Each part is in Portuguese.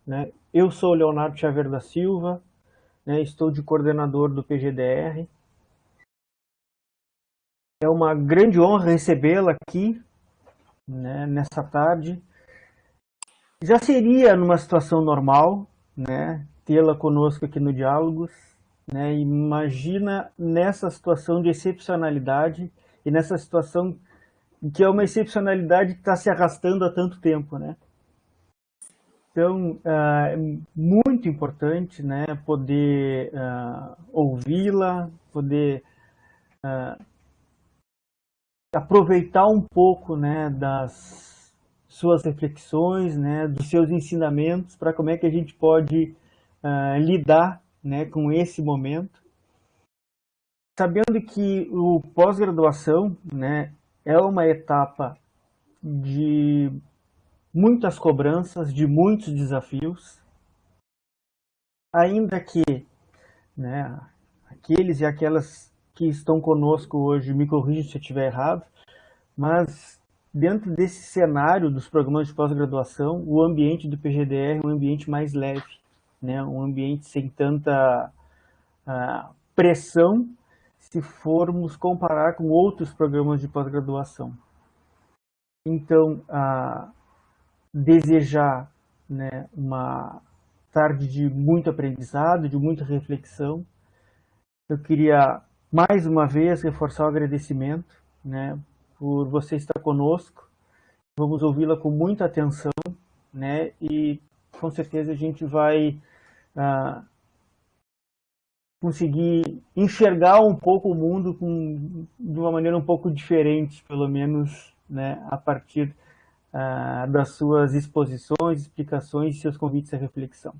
né? Eu sou o Leonardo Xavier da Silva, né? Estou de coordenador do PGDR. É uma grande honra recebê-la aqui, né, nessa tarde. Já seria numa situação normal, né, tê-la conosco aqui no Diálogos, né? Imagina nessa situação de excepcionalidade e nessa situação que é uma excepcionalidade que está se arrastando há tanto tempo, né? Então, é muito importante, né, poder ouvi-la, poder aproveitar um pouco, né, das suas reflexões, né, dos seus ensinamentos para como é que a gente pode lidar, né, com esse momento, sabendo que o pós-graduação, né, é uma etapa de muitas cobranças, de muitos desafios, ainda que, né, aqueles e aquelas que estão conosco hoje me corrijam se eu estiver errado, mas dentro desse cenário dos programas de pós-graduação, o ambiente do PGDR é um ambiente mais leve, né, um ambiente sem tanta pressão se formos comparar com outros programas de pós-graduação. Então, desejar, né, uma tarde de muito aprendizado, de muita reflexão. Eu queria mais uma vez reforçar o agradecimento, né, por você estar conosco. Vamos ouvi-la com muita atenção, né, e com certeza a gente vai conseguir enxergar um pouco o mundo de uma maneira um pouco diferente, pelo menos, né, a partir das suas exposições, explicações e seus convites à reflexão.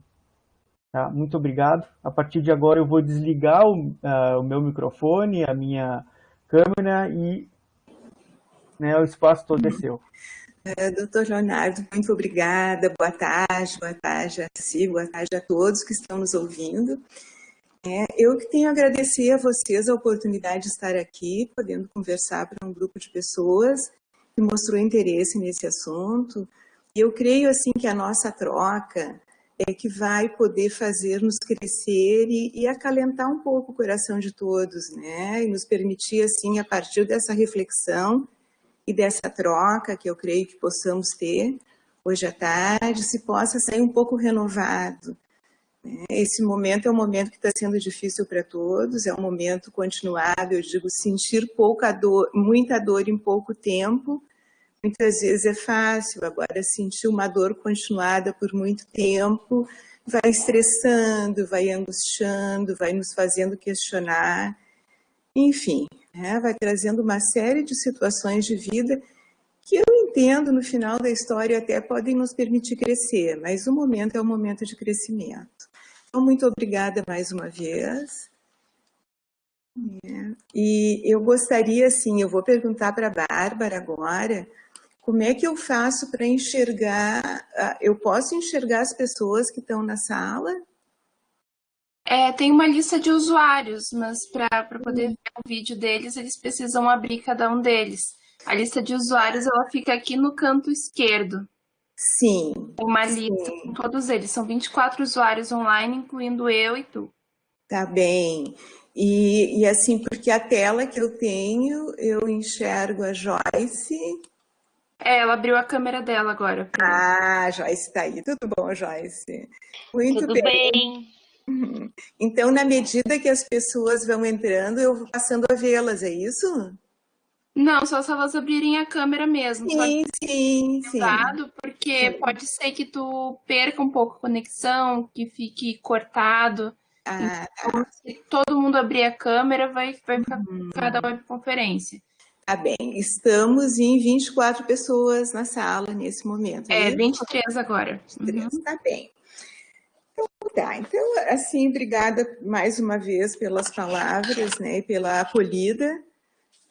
Tá? Muito obrigado. A partir de agora eu vou desligar o meu microfone, a minha câmera e, né, o espaço todo é seu. Doutor Leonardo, muito obrigada. Boa tarde a si, boa tarde a todos que estão nos ouvindo. Eu que tenho a agradecer a vocês a oportunidade de estar aqui, podendo conversar para um grupo de pessoas que mostrou interesse nesse assunto. E eu creio assim que a nossa troca é que vai poder fazer-nos crescer e acalentar um pouco o coração de todos, né? E nos permitir, assim, a partir dessa reflexão e dessa troca que eu creio que possamos ter hoje à tarde, se possa sair um pouco renovado. Esse momento é um momento que está sendo difícil para todos, é um momento continuado, eu digo, sentir pouca dor, muita dor em pouco tempo, muitas vezes é fácil, agora sentir uma dor continuada por muito tempo vai estressando, vai angustiando, vai nos fazendo questionar, enfim, né? Vai trazendo uma série de situações de vida que eu entendo no final da história até podem nos permitir crescer, mas o momento é um momento de crescimento. Então, muito obrigada mais uma vez. E eu gostaria, assim, eu vou perguntar para a Bárbara agora, como é que eu faço para enxergar, eu posso enxergar as pessoas que estão na sala? Tem uma lista de usuários, mas para poder ver o vídeo deles, eles precisam abrir cada um deles. A lista de usuários, ela fica aqui no canto esquerdo. Sim. Uma lista com todos eles. São 24 usuários online, incluindo eu e tu. Tá bem. E assim, porque a tela que eu tenho, eu enxergo a Joyce. Ela abriu a câmera dela agora. Ah, Joyce está aí. Tudo bom, Joyce? Muito Tudo bem. Então, na medida que as pessoas vão entrando, eu vou passando a vê-las, é isso? Não, só se elas abrirem a câmera mesmo. Sim. Porque pode ser que tu perca um pouco a conexão, que fique cortado. Então, se todo mundo abrir a câmera, vai ficar cada webconferência. Tá bem. Estamos em 24 pessoas na sala nesse momento. 23 agora. 23, tá bem. Então, assim, obrigada mais uma vez pelas palavras, né, pela acolhida,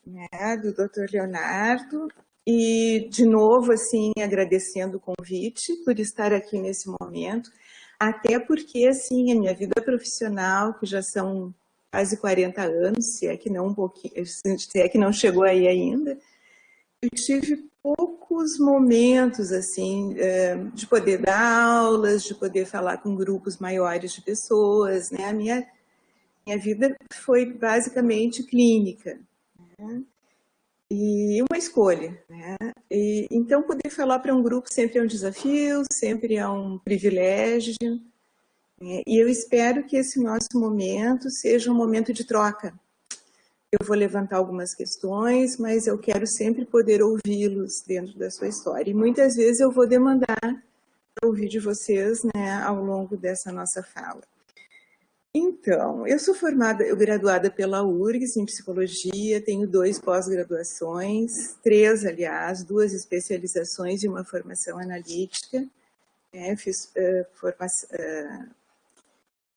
né, do Dr. Leonardo, e, de novo, assim, agradecendo o convite por estar aqui nesse momento, até porque, assim, a minha vida profissional, que já são quase 40 anos, se é que não um pouquinho, se é que não chegou aí ainda, eu tive poucos momentos, assim, de poder dar aulas, de poder falar com grupos maiores de pessoas, né? A minha vida foi basicamente clínica, né? E uma escolha, né? Então, poder falar para um grupo sempre é um desafio, sempre é um privilégio, né? E eu espero que esse nosso momento seja um momento de troca. Eu vou levantar algumas questões, mas eu quero sempre poder ouvi-los dentro da sua história. E muitas vezes eu vou demandar para ouvir de vocês, né, ao longo dessa nossa fala. Então, eu sou graduada pela URGS em psicologia, tenho 2 pós-graduações, 3, aliás, 2 especializações e uma formação analítica. Fiz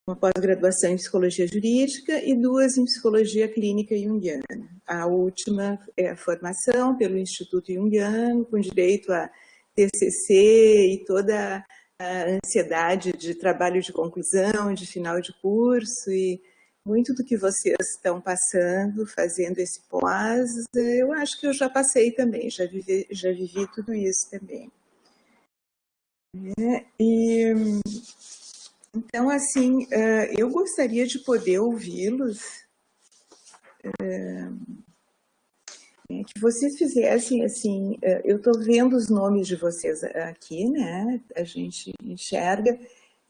uma pós-graduação em psicologia jurídica e 2 em psicologia clínica junguiana. A última é a formação pelo Instituto Jungiano, com direito a TCC e toda a ansiedade de trabalho de conclusão, de final de curso, e muito do que vocês estão passando, fazendo esse pós, eu acho que eu já passei também, já vivi tudo isso também. Então, assim, eu gostaria de poder ouvi-los, que vocês fizessem, assim, eu estou vendo os nomes de vocês aqui, né? A gente enxerga.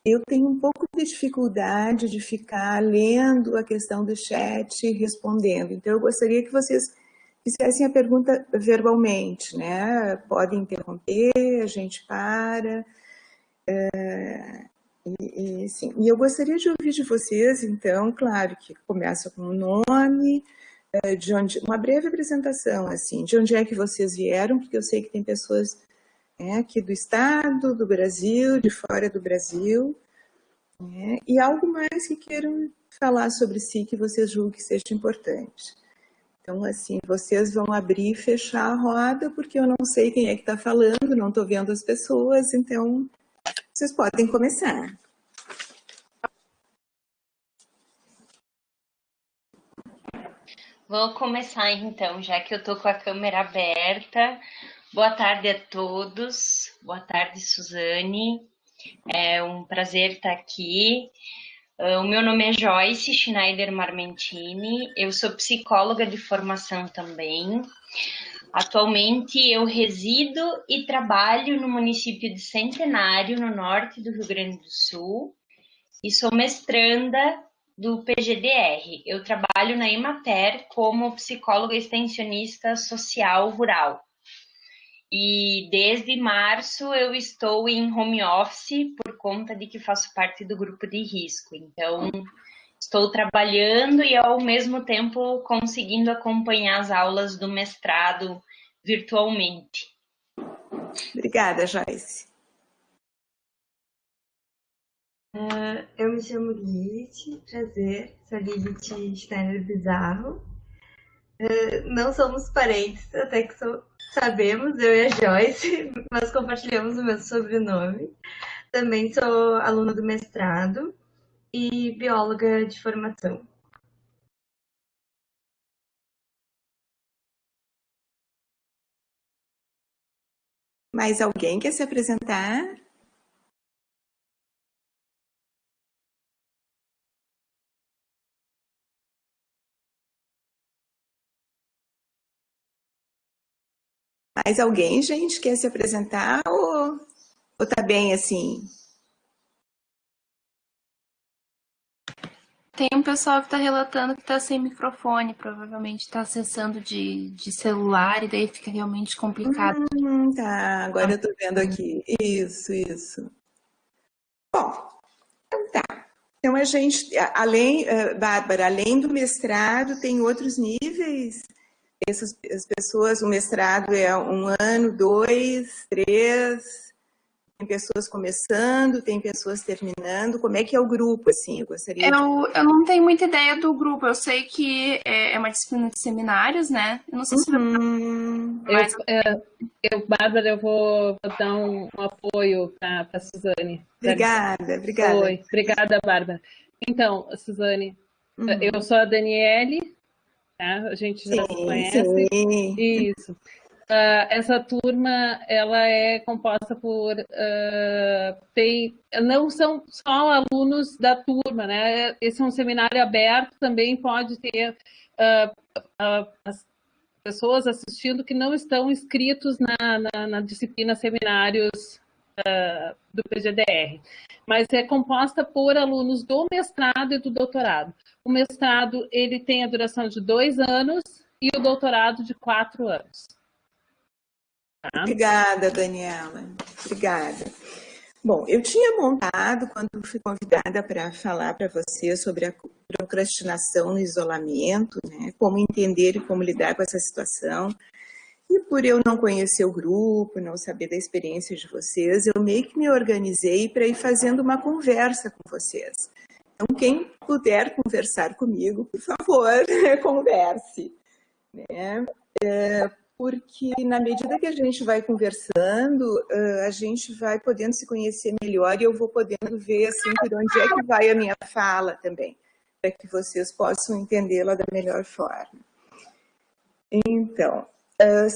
Eu tenho um pouco de dificuldade de ficar lendo a questão do chat e respondendo. Então, eu gostaria que vocês fizessem a pergunta verbalmente, né? Podem interromper, a gente para. E eu gostaria de ouvir de vocês, então, claro, que começa com o nome, de onde, uma breve apresentação, assim, de onde é que vocês vieram, porque eu sei que tem pessoas aqui do estado, do Brasil, de fora do Brasil, e algo mais que queiram falar sobre si, que vocês julguem que seja importante. Então, assim, vocês vão abrir e fechar a roda, porque eu não sei quem é que está falando, não estou vendo as pessoas, então vocês podem começar. Vou começar então, já que eu estou com a câmera aberta. Boa tarde a todos. Boa tarde, Suzane. É um prazer estar aqui. O meu nome é Joyce Schneider Marmentini. Eu sou psicóloga de formação também. Atualmente eu resido e trabalho no município de Centenário, no norte do Rio Grande do Sul, e sou mestranda do PGDR. Eu trabalho na Emater como psicóloga extensionista social rural. E desde março eu estou em home office por conta de que faço parte do grupo de risco. Então, estou trabalhando e ao mesmo tempo conseguindo acompanhar as aulas do mestrado virtualmente. Obrigada, Joyce. Eu me chamo Lilith, prazer, sou Lilith Steiner Bizarro. Não somos parentes, até que sabemos, eu e a Joyce, mas compartilhamos o mesmo sobrenome. Também sou aluna do mestrado e bióloga de formação. Mais alguém quer se apresentar? Mais alguém, gente, quer se apresentar ou tá bem assim? Tem um pessoal que está relatando que está sem microfone, provavelmente está acessando de celular e daí fica realmente complicado. Tá, agora eu tô vendo aqui. Isso. Bom, então tá. Então a gente, Bárbara, além do mestrado, tem outros níveis? As pessoas, o mestrado é 1 ano, 2, 3, tem pessoas começando, tem pessoas terminando, como é que é o grupo, assim? Eu não tenho muita ideia do grupo, eu sei que é uma disciplina de seminários, né? Eu não sei se Bárbara, eu vou dar um apoio para a Suzane. Obrigada. Oi, obrigada, Bárbara. Então, Suzane, eu sou a Daniele, tá? A gente já se conhece. Sim. Isso. essa turma ela é composta por não são só alunos da turma, né? Esse é um seminário aberto, também pode ter as pessoas assistindo que não estão inscritos na disciplina seminários do PGDR, mas é composta por alunos do mestrado e do doutorado. O mestrado ele tem a duração de 2 anos e o doutorado de 4 anos. Tá? Obrigada, Daniela. Obrigada. Bom, eu tinha montado, quando fui convidada para falar para você sobre a procrastinação no isolamento, né, como entender e como lidar com essa situação. E por eu não conhecer o grupo, não saber da experiência de vocês, eu meio que me organizei para ir fazendo uma conversa com vocês. Então, quem puder conversar comigo, por favor, converse. Né? Porque na medida que a gente vai conversando, a gente vai podendo se conhecer melhor e eu vou podendo ver assim, por onde é que vai a minha fala também, para que vocês possam entendê-la da melhor forma. Então,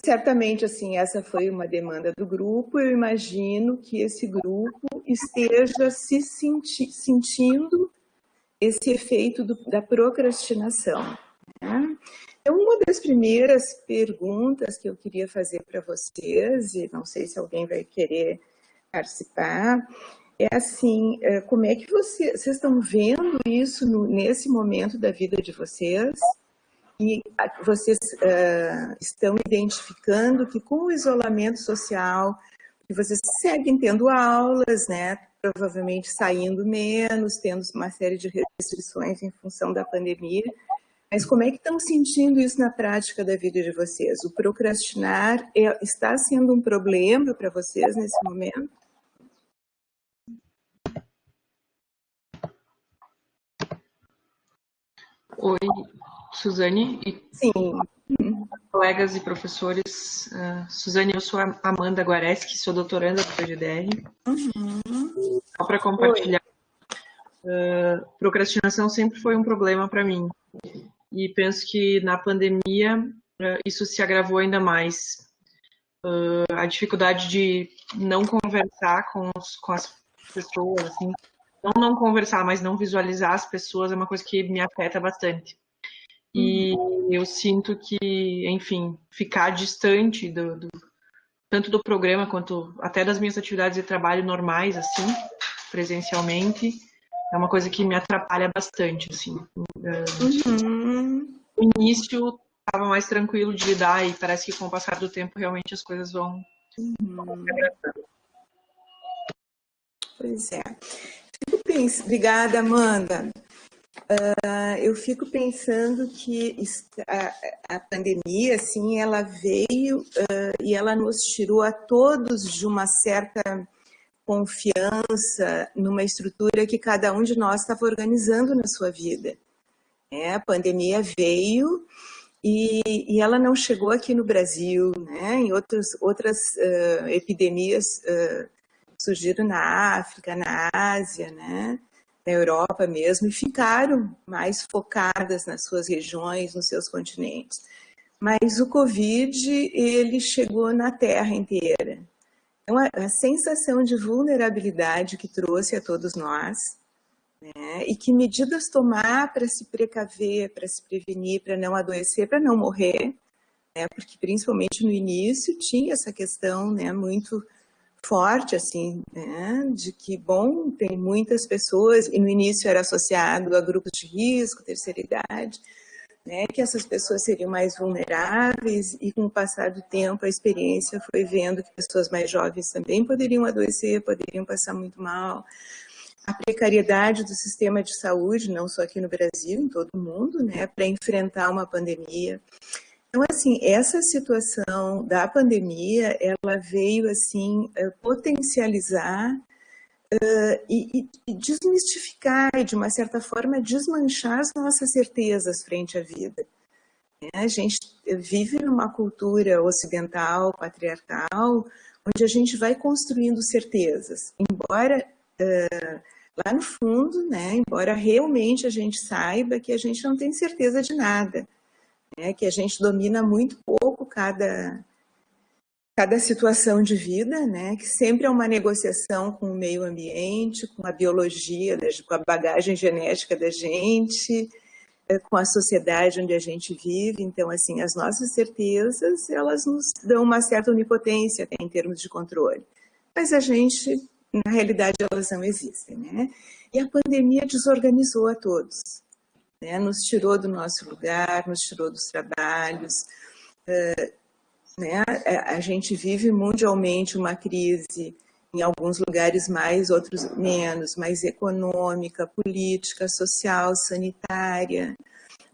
certamente assim, essa foi uma demanda do grupo, eu imagino que esse grupo esteja se sentindo esse efeito da procrastinação. Né? Então, uma das primeiras perguntas que eu queria fazer para vocês, e não sei se alguém vai querer participar, é assim, como é que vocês estão vendo isso nesse momento da vida de vocês? E vocês estão identificando que com o isolamento social, que vocês seguem tendo aulas, né? Provavelmente saindo menos, tendo uma série de restrições em função da pandemia, mas como é que estão sentindo isso na prática da vida de vocês? O procrastinar está sendo um problema para vocês nesse momento? Oi, Suzane e Sim. Colegas e professores. Suzane, eu sou a Amanda Guareschi, sou doutoranda do PGDR. Só para compartilhar, procrastinação sempre foi um problema para mim. E penso que na pandemia isso se agravou ainda mais. A dificuldade de não conversar com as pessoas, assim, não conversar, mas não visualizar as pessoas é uma coisa que me afeta bastante. E eu sinto que, enfim, ficar distante tanto do programa quanto até das minhas atividades de trabalho normais, assim, presencialmente, é uma coisa que me atrapalha bastante, assim. No início estava mais tranquilo de lidar e parece que com o passar do tempo realmente as coisas vão se agravando. Pois é. Obrigada, Amanda. Eu fico pensando que a pandemia, assim, ela veio e ela nos tirou a todos de uma certa confiança numa estrutura que cada um de nós estava organizando na sua vida. A pandemia veio e ela não chegou aqui no Brasil, né? Em outras epidemias surgiram na África, na Ásia, né? Na Europa mesmo, e ficaram mais focadas nas suas regiões, nos seus continentes. Mas o Covid, ele chegou na Terra inteira. Então, a sensação de vulnerabilidade que trouxe a todos nós, né, e que medidas tomar para se precaver, para se prevenir, para não adoecer, para não morrer, né, porque principalmente no início tinha essa questão, né, muito forte, assim, né, de que, bom, tem muitas pessoas, e no início era associado a grupos de risco, terceira idade, né, que essas pessoas seriam mais vulneráveis, e com o passar do tempo a experiência foi vendo que pessoas mais jovens também poderiam adoecer, poderiam passar muito mal. A precariedade do sistema de saúde, não só aqui no Brasil, em todo o mundo, né, para enfrentar uma pandemia. Então, assim, essa situação da pandemia, ela veio, assim, potencializar e desmistificar e, de uma certa forma, desmanchar as nossas certezas frente à vida. A gente vive numa cultura ocidental, patriarcal, onde a gente vai construindo certezas. Embora, lá no fundo, né, embora realmente a gente saiba que a gente não tem certeza de nada, né, que a gente domina muito pouco cada cada situação de vida, né, que sempre é uma negociação com o meio ambiente, com a biologia, com a bagagem genética da gente, com a sociedade onde a gente vive. Então, assim, as nossas certezas, elas nos dão uma certa onipotência em termos de controle. Mas a gente, na realidade, elas não existem, né? E a pandemia desorganizou a todos, né? Nos tirou do nosso lugar, nos tirou dos trabalhos, né? A gente vive mundialmente uma crise, em alguns lugares mais, outros menos, mais econômica, política, social, sanitária.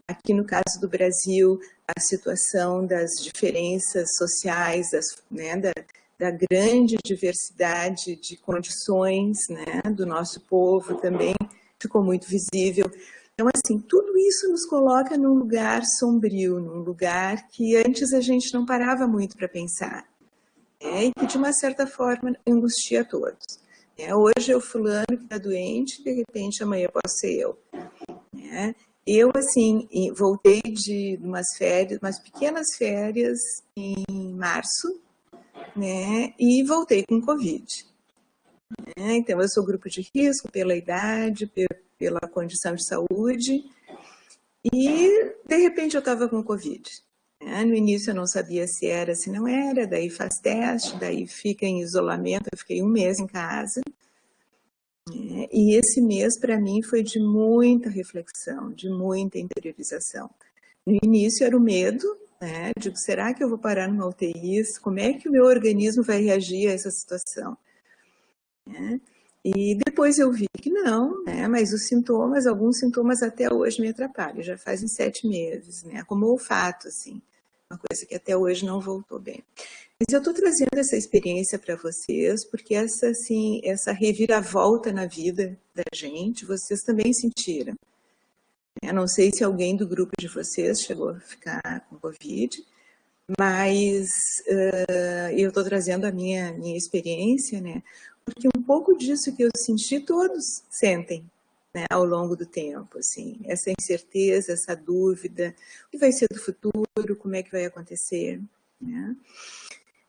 Aqui no caso do Brasil, a situação das diferenças sociais, né, da grande diversidade de condições, né, do nosso povo também ficou muito visível. Então, assim, tudo isso nos coloca num lugar sombrio, num lugar que antes a gente não parava muito para pensar, né, e que, de uma certa forma, angustia todos. Hoje é o fulano que está doente, de repente amanhã posso ser eu. Né? Eu, assim, voltei de umas férias, umas pequenas férias em março, né, e voltei com Covid. Né? Então, eu sou grupo de risco pela idade, pela condição de saúde, e, de repente, eu estava com Covid. No início eu não sabia se era, se não era, daí faz teste, daí fica em isolamento, eu fiquei um mês em casa. E esse mês para mim foi de muita reflexão, de muita interiorização. No início era o medo, né? Digo, será que eu vou parar numa UTI? Como é que o meu organismo vai reagir a essa situação? E depois eu vi que não, né? Mas os sintomas, alguns sintomas até hoje me atrapalham, já fazem 7 meses, né? Como o olfato, assim, uma coisa que até hoje não voltou bem. Mas eu estou trazendo essa experiência para vocês, porque essa reviravolta na vida da gente, vocês também sentiram. Eu não sei se alguém do grupo de vocês chegou a ficar com Covid, mas eu estou trazendo a minha experiência, né? Porque um pouco disso que eu senti, todos sentem, né, ao longo do tempo, assim, essa incerteza, essa dúvida, o que vai ser do futuro, como é que vai acontecer, né?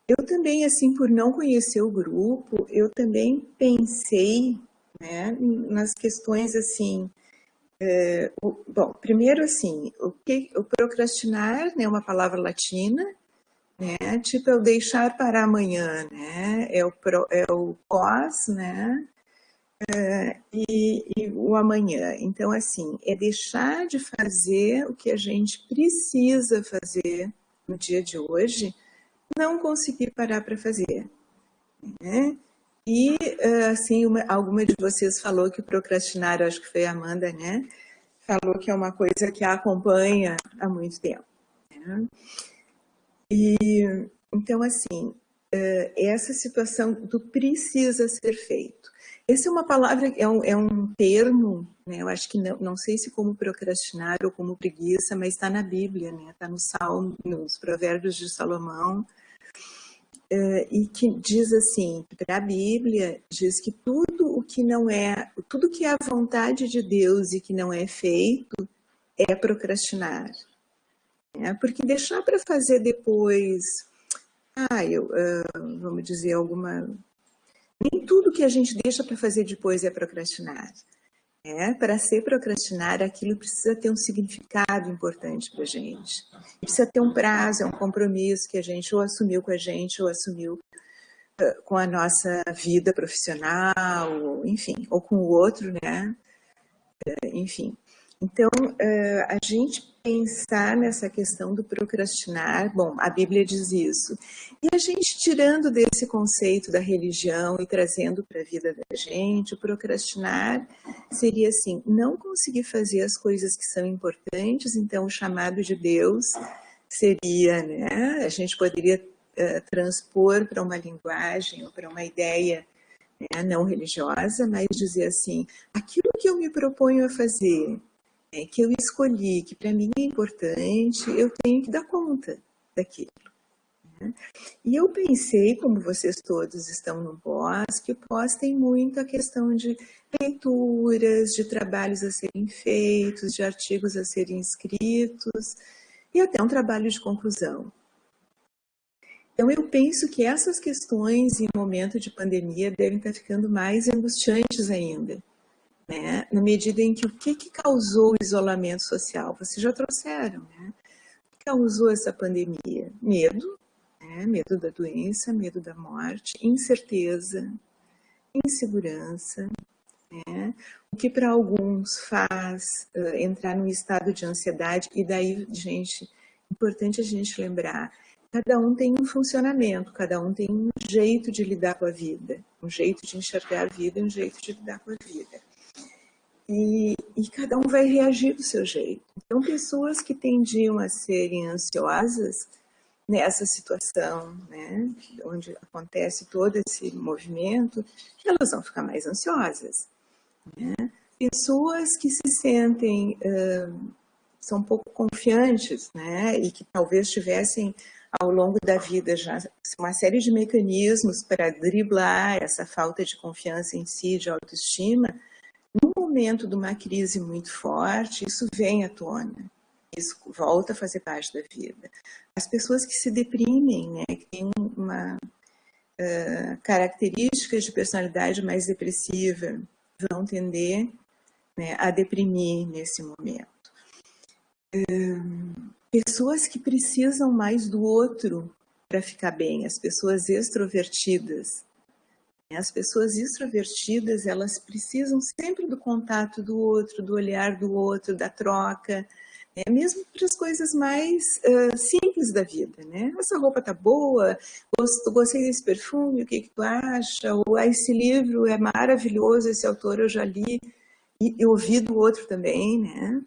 Eu também, assim, por não conhecer o grupo, eu também pensei, né, nas questões, assim, bom, primeiro, assim, o procrastinar, né, é uma palavra latina, né, tipo, é o deixar para amanhã, né, é o pós, né, e o amanhã. Então, assim, é deixar de fazer o que a gente precisa fazer no dia de hoje, não conseguir parar para fazer, né? E, assim, alguma de vocês falou que procrastinar, acho que foi a Amanda, né? Falou que é uma coisa que a acompanha há muito tempo, né? E, então, assim, essa situação do precisa ser feito. Essa é uma palavra, é um termo, né? Eu acho que não sei se como procrastinar ou como preguiça, mas está na Bíblia, né? Está no Salmo, nos Provérbios de Salomão, e que diz assim, para a Bíblia, diz que tudo que é a vontade de Deus e que não é feito é procrastinar. Né? Porque deixar para fazer depois, vamos dizer, nem tudo que a gente deixa para fazer depois é procrastinar. Para ser procrastinar, aquilo precisa ter um significado importante para a gente. Precisa ter um prazo, é um compromisso que a gente ou assumiu com a gente, ou assumiu com a nossa vida profissional, ou, enfim, ou com o outro, né? Enfim. Então, a gente pensar nessa questão do procrastinar, bom, a Bíblia diz isso, e a gente tirando desse conceito da religião e trazendo para a vida da gente, o procrastinar seria assim, não conseguir fazer as coisas que são importantes, então o chamado de Deus seria, né, a gente poderia transpor para uma linguagem ou para uma ideia, né, não religiosa, mas dizer assim, aquilo que eu me proponho a fazer, que eu escolhi, que para mim é importante, eu tenho que dar conta daquilo. Né? E eu pensei, como vocês todos estão no pós, que o pós tem muito a questão de leituras, de trabalhos a serem feitos, de artigos a serem escritos, e até um trabalho de conclusão. Então, eu penso que essas questões em momento de pandemia devem estar ficando mais angustiantes ainda, né? Na medida em que o que causou o isolamento social? Vocês já trouxeram, né? O que causou essa pandemia? Medo, né? Medo da doença, medo da morte, incerteza, insegurança, né? O que para alguns faz entrar num estado de ansiedade, e daí, gente, importante a gente lembrar, cada um tem um funcionamento, cada um tem um jeito de lidar com a vida, um jeito de enxergar a vida, um jeito de lidar com a vida. E cada um vai reagir do seu jeito. Então, pessoas que tendiam a serem ansiosas nessa situação, né, onde acontece todo esse movimento, elas vão ficar mais ansiosas, né? Pessoas que se sentem, são pouco confiantes, né, e que talvez tivessem ao longo da vida já uma série de mecanismos para driblar essa falta de confiança em si, de autoestima, no momento de uma crise muito forte, isso vem à tona, isso volta a fazer parte da vida. As pessoas que se deprimem, né, que têm uma características de personalidade mais depressiva, vão tender, né, a deprimir nesse momento. Pessoas que precisam mais do outro para ficar bem, as pessoas extrovertidas. As pessoas extrovertidas, elas precisam sempre do contato do outro, do olhar do outro, da troca, né? Mesmo para as coisas mais simples da vida, né? Essa roupa tá boa, gostei desse perfume, o que tu acha? Ou esse livro é maravilhoso, esse autor eu já li e ouvi do outro também, né?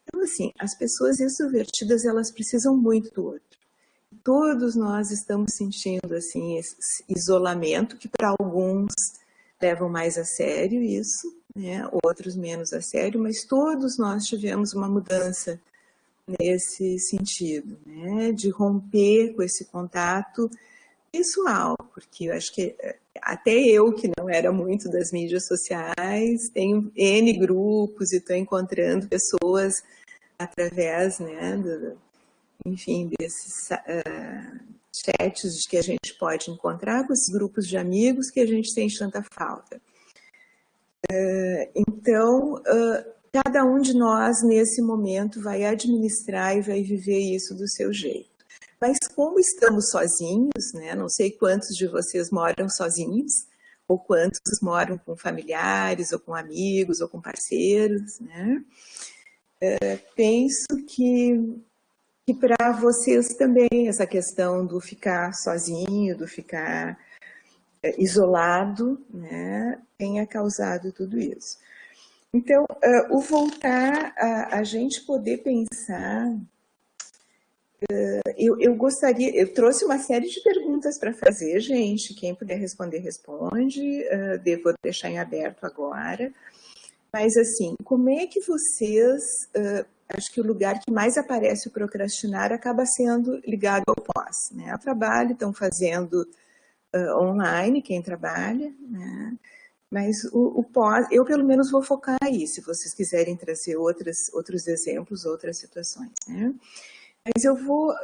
Então, assim, as pessoas extrovertidas, elas precisam muito do outro. Todos nós estamos sentindo, assim, esse isolamento, que para alguns levam mais a sério isso, né? Outros menos a sério, mas todos nós tivemos uma mudança nesse sentido, né? De romper com esse contato pessoal, porque eu acho que até eu, que não era muito das mídias sociais, tenho N grupos e estou encontrando pessoas através, né, enfim, desses chats que a gente pode encontrar com esses grupos de amigos que a gente sente tanta falta. Então, cada um de nós, nesse momento, vai administrar e vai viver isso do seu jeito. Mas como estamos sozinhos, né? Não sei quantos de vocês moram sozinhos, ou quantos moram com familiares, ou com amigos, ou com parceiros, né? Penso que para vocês também essa questão do ficar sozinho, do ficar isolado, né, tenha causado tudo isso. Então, o voltar a gente poder pensar, eu trouxe uma série de perguntas para fazer, gente, quem puder responder, responde, devo deixar em aberto agora, mas assim, como é que vocês, acho que o lugar que mais aparece o procrastinar acaba sendo ligado ao pós, né? O trabalho, estão fazendo online, quem trabalha, né? Mas o pós, eu pelo menos vou focar aí, se vocês quiserem trazer outros exemplos, outras situações, né? Mas eu vou,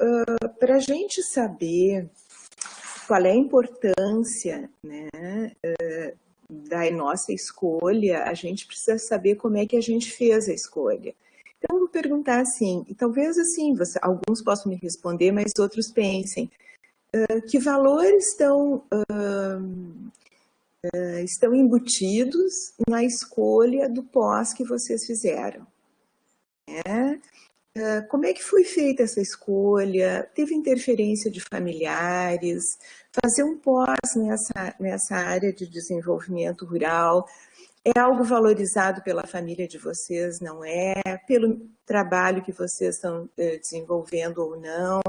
para a gente saber qual é a importância, né, da nossa escolha, a gente precisa saber como é que a gente fez a escolha. Então, eu vou perguntar assim, e talvez assim, alguns possam me responder, mas outros pensem, que valores estão embutidos na escolha do pós que vocês fizeram, né? Como é que foi feita essa escolha? Teve interferência de familiares? Fazer um pós nessa área de desenvolvimento rural é algo valorizado pela família de vocês, não é? Pelo trabalho que vocês estão desenvolvendo ou não?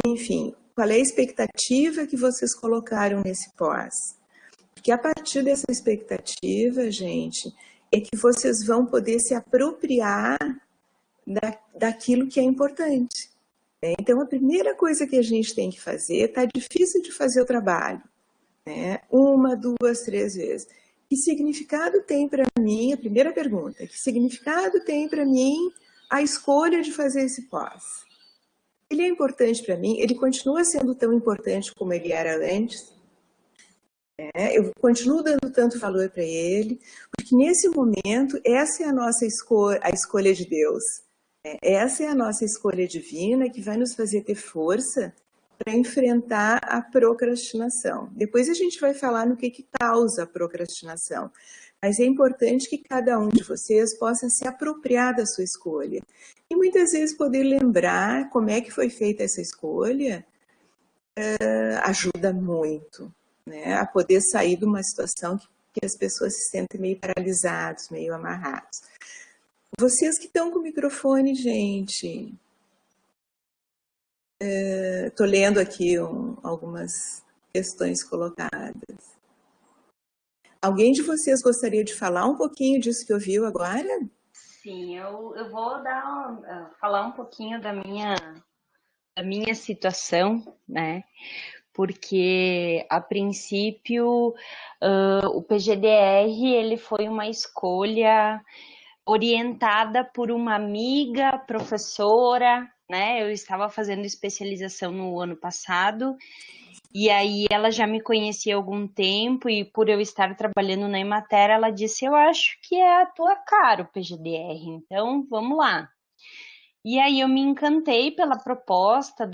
Enfim, qual é a expectativa que vocês colocaram nesse pós? Porque a partir dessa expectativa, gente, é que vocês vão poder se apropriar daquilo que é importante. Né? Então, a primeira coisa que a gente tem que fazer, está difícil de fazer o trabalho, né? 1, 2, 3 vezes. Que significado tem para mim, a primeira pergunta, que significado tem para mim a escolha de fazer esse pós? Ele é importante para mim, ele continua sendo tão importante como ele era antes. Eu continuo dando tanto valor para ele, porque nesse momento, essa é a nossa escolha, a escolha de Deus. Essa é a nossa escolha divina que vai nos fazer ter força para enfrentar a procrastinação. Depois a gente vai falar no que causa a procrastinação. Mas é importante que cada um de vocês possa se apropriar da sua escolha. E muitas vezes poder lembrar como é que foi feita essa escolha ajuda muito, né? A poder sair de uma situação que as pessoas se sentem meio paralisados, meio amarrados. Vocês que estão com o microfone, gente. Estou lendo aqui algumas questões colocadas. Alguém de vocês gostaria de falar um pouquinho disso que ouviu agora? Sim, eu vou falar um pouquinho da minha situação, né? Porque, a princípio, o PGDR ele foi uma escolha orientada por uma amiga, professora, né? Eu estava fazendo especialização no ano passado, e aí ela já me conhecia há algum tempo, e por eu estar trabalhando na Emater, ela disse, eu acho que é a tua cara o PGDR, então vamos lá. E aí eu me encantei pela proposta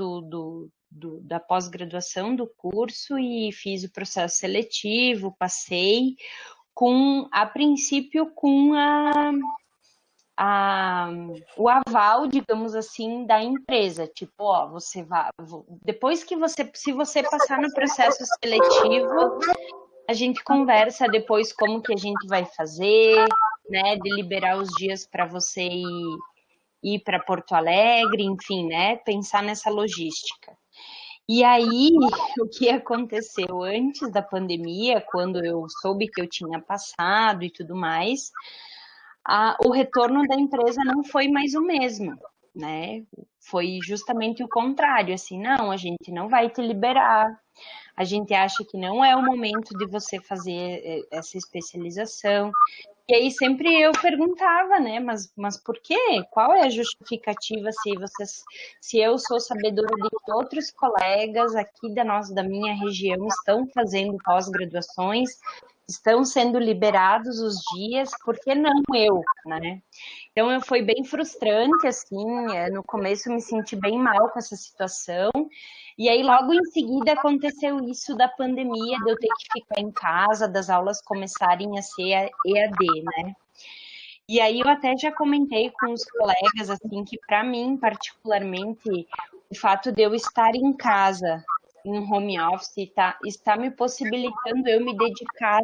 da pós-graduação do curso e fiz o processo seletivo, passei a princípio com o aval, digamos assim, da empresa, tipo, ó, você vai, depois que se você passar no processo seletivo, a gente conversa depois como que a gente vai fazer, né, de liberar os dias para você ir para Porto Alegre, enfim, né, pensar nessa logística. E aí, o que aconteceu antes da pandemia, quando eu soube que eu tinha passado e tudo mais, o retorno da empresa não foi mais o mesmo, né? Foi justamente o contrário, assim, não, a gente não vai te liberar, a gente acha que não é o momento de você fazer essa especialização. E aí sempre eu perguntava, né, mas por quê? Qual é a justificativa se eu sou sabedora de que outros colegas aqui da minha região estão fazendo pós-graduações, estão sendo liberados os dias, por que não eu, né? Então foi bem frustrante, assim, no começo eu me senti bem mal com essa situação, e aí logo em seguida aconteceu isso da pandemia, de eu ter que ficar em casa, das aulas começarem a ser EAD, né? E aí eu até já comentei com os colegas, assim, que para mim, particularmente, o fato de eu estar em casa, em home office, está me possibilitando eu me dedicar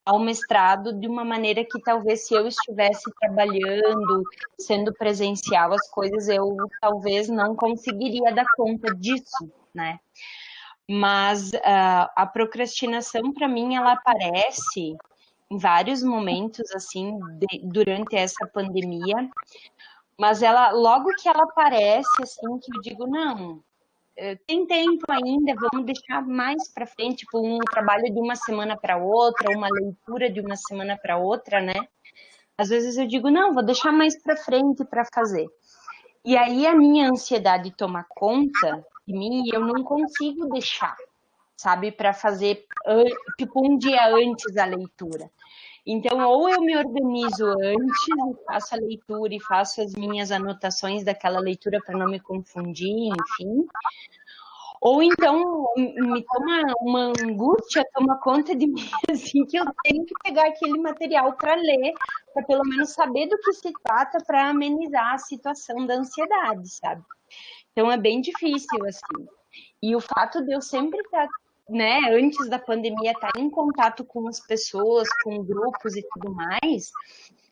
ao mestrado de uma maneira que talvez se eu estivesse trabalhando, sendo presencial, as coisas eu talvez não conseguiria dar conta disso, né? Mas a procrastinação, para mim, ela aparece em vários momentos, assim, durante essa pandemia, mas logo que ela aparece, assim, que eu digo, não, tem tempo ainda, vamos deixar mais para frente, tipo um trabalho de uma semana para outra, uma leitura de uma semana para outra, né? Às vezes eu digo, não, vou deixar mais para frente para fazer. E aí a minha ansiedade toma conta de mim e eu não consigo deixar, sabe, para fazer tipo um dia antes da leitura. Então, ou eu me organizo antes, faço a leitura e faço as minhas anotações daquela leitura para não me confundir, enfim. Ou então me toma uma angústia, toma conta de mim, assim, que eu tenho que pegar aquele material para ler, para pelo menos saber do que se trata, para amenizar a situação da ansiedade, sabe? Então é bem difícil, assim. E o fato de eu sempre estar, né, antes da pandemia, estar em contato com as pessoas, com grupos e tudo mais,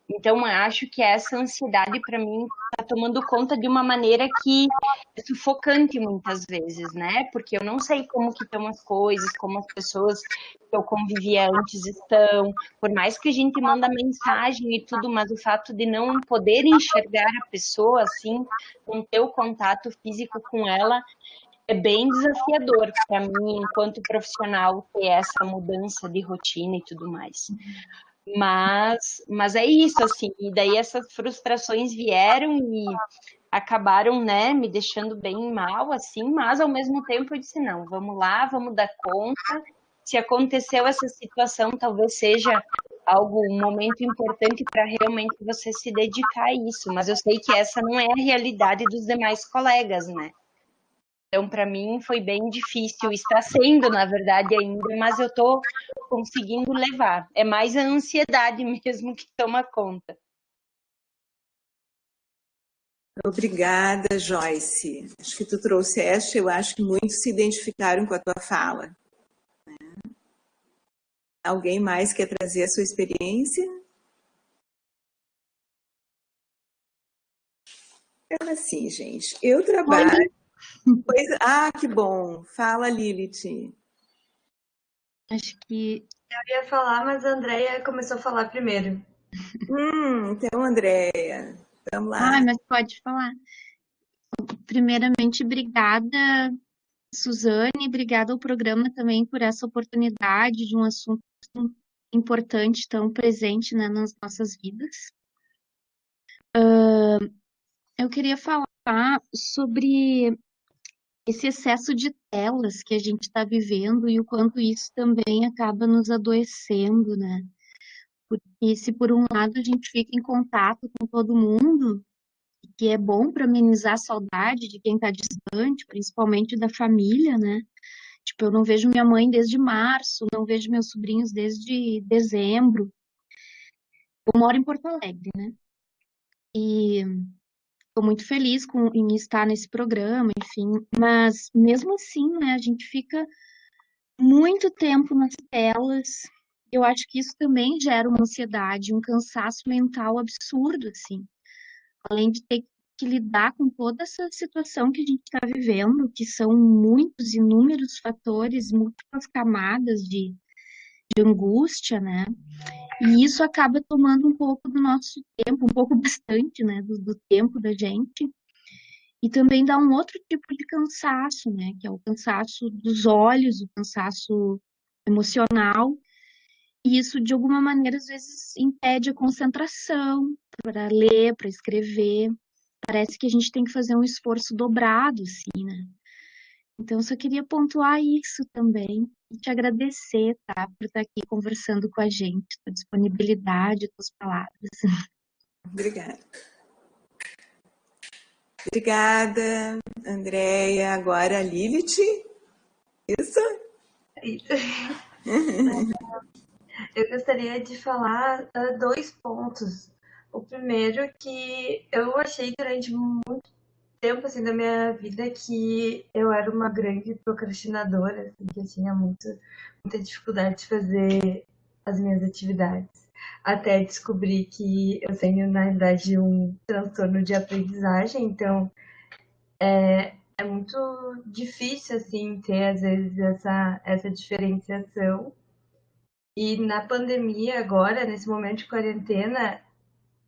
então eu acho que essa ansiedade, para mim, está tomando conta de uma maneira que é sufocante muitas vezes, né? Porque eu não sei como que estão as coisas, como as pessoas que eu convivia antes estão, por mais que a gente manda mensagem e tudo, mas o fato de não poder enxergar a pessoa, assim, não ter o contato físico com ela, é bem desafiador para mim, enquanto profissional, ter essa mudança de rotina e tudo mais. Mas é isso, assim, e daí essas frustrações vieram acabaram, né, me deixando bem mal, assim, mas ao mesmo tempo eu disse, não, vamos lá, vamos dar conta. Se aconteceu essa situação, talvez seja um momento importante para realmente você se dedicar a isso, mas eu sei que essa não é a realidade dos demais colegas, né? Então, para mim, foi bem difícil, está sendo, na verdade, ainda, mas eu estou conseguindo levar. É mais a ansiedade mesmo que toma conta. Obrigada, Joyce. Acho que tu trouxeste, eu acho que muitos se identificaram com a tua fala. Alguém mais quer trazer a sua experiência? É assim, gente. Eu trabalho... que bom. Fala, Lilith. Acho que eu ia falar, mas a Andrea começou a falar primeiro. Então, Andrea, vamos lá. Mas pode falar. Primeiramente, obrigada, Suzane, obrigada ao programa também por essa oportunidade de um assunto tão importante, tão presente, né, nas nossas vidas. Eu queria falar sobre esse excesso de telas que a gente está vivendo e o quanto isso também acaba nos adoecendo, né? Porque se por um lado a gente fica em contato com todo mundo, que é bom para amenizar a saudade de quem está distante, principalmente da família, né? Tipo, eu não vejo minha mãe desde março, não vejo meus sobrinhos desde dezembro. Eu moro em Porto Alegre, né? E estou muito feliz em estar nesse programa, enfim. Mas mesmo assim, né? A gente fica muito tempo nas telas. Eu acho que isso também gera uma ansiedade, um cansaço mental absurdo, assim. Além de ter que lidar com toda essa situação que a gente está vivendo, que são muitos, inúmeros fatores, múltiplas camadas de angústia, né? E isso acaba tomando um pouco do nosso tempo, um pouco bastante, né? Do tempo da gente. E também dá um outro tipo de cansaço, né? Que é o cansaço dos olhos, o cansaço emocional. E isso, de alguma maneira, às vezes impede a concentração para ler, para escrever. Parece que a gente tem que fazer um esforço dobrado, assim, né? Então, eu só queria pontuar isso também e te agradecer, tá? Por estar aqui conversando com a gente, tua disponibilidade, tuas palavras. Obrigada. Obrigada, Andréia. Agora a Lilith. Isso? Eu gostaria de falar 2 pontos. O primeiro que eu achei durante muito tempo assim, da minha vida que eu era uma grande procrastinadora, assim, que eu tinha muita dificuldade de fazer as minhas atividades. Até descobrir que eu tenho, na verdade, um transtorno de aprendizagem, então é muito difícil, assim, ter, às vezes, essa diferenciação. E na pandemia agora, nesse momento de quarentena,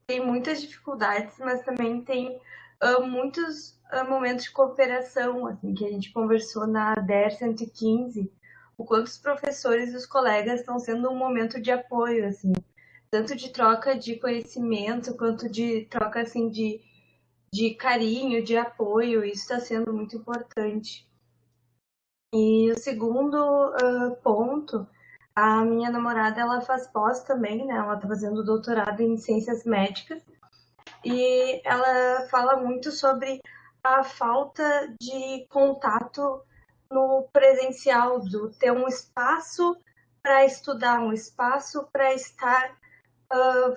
tem muitas dificuldades, mas também tem muitos momentos de cooperação, assim, que a gente conversou na DER 115, o quanto os professores e os colegas estão sendo um momento de apoio, assim, tanto de troca de conhecimento, quanto de troca, assim, de carinho, de apoio, isso está sendo muito importante. E o segundo ponto, a minha namorada, ela faz pós também, né? Ela está fazendo doutorado em ciências médicas e ela fala muito sobre a falta de contato no presencial, do ter um espaço para estudar, um espaço para estar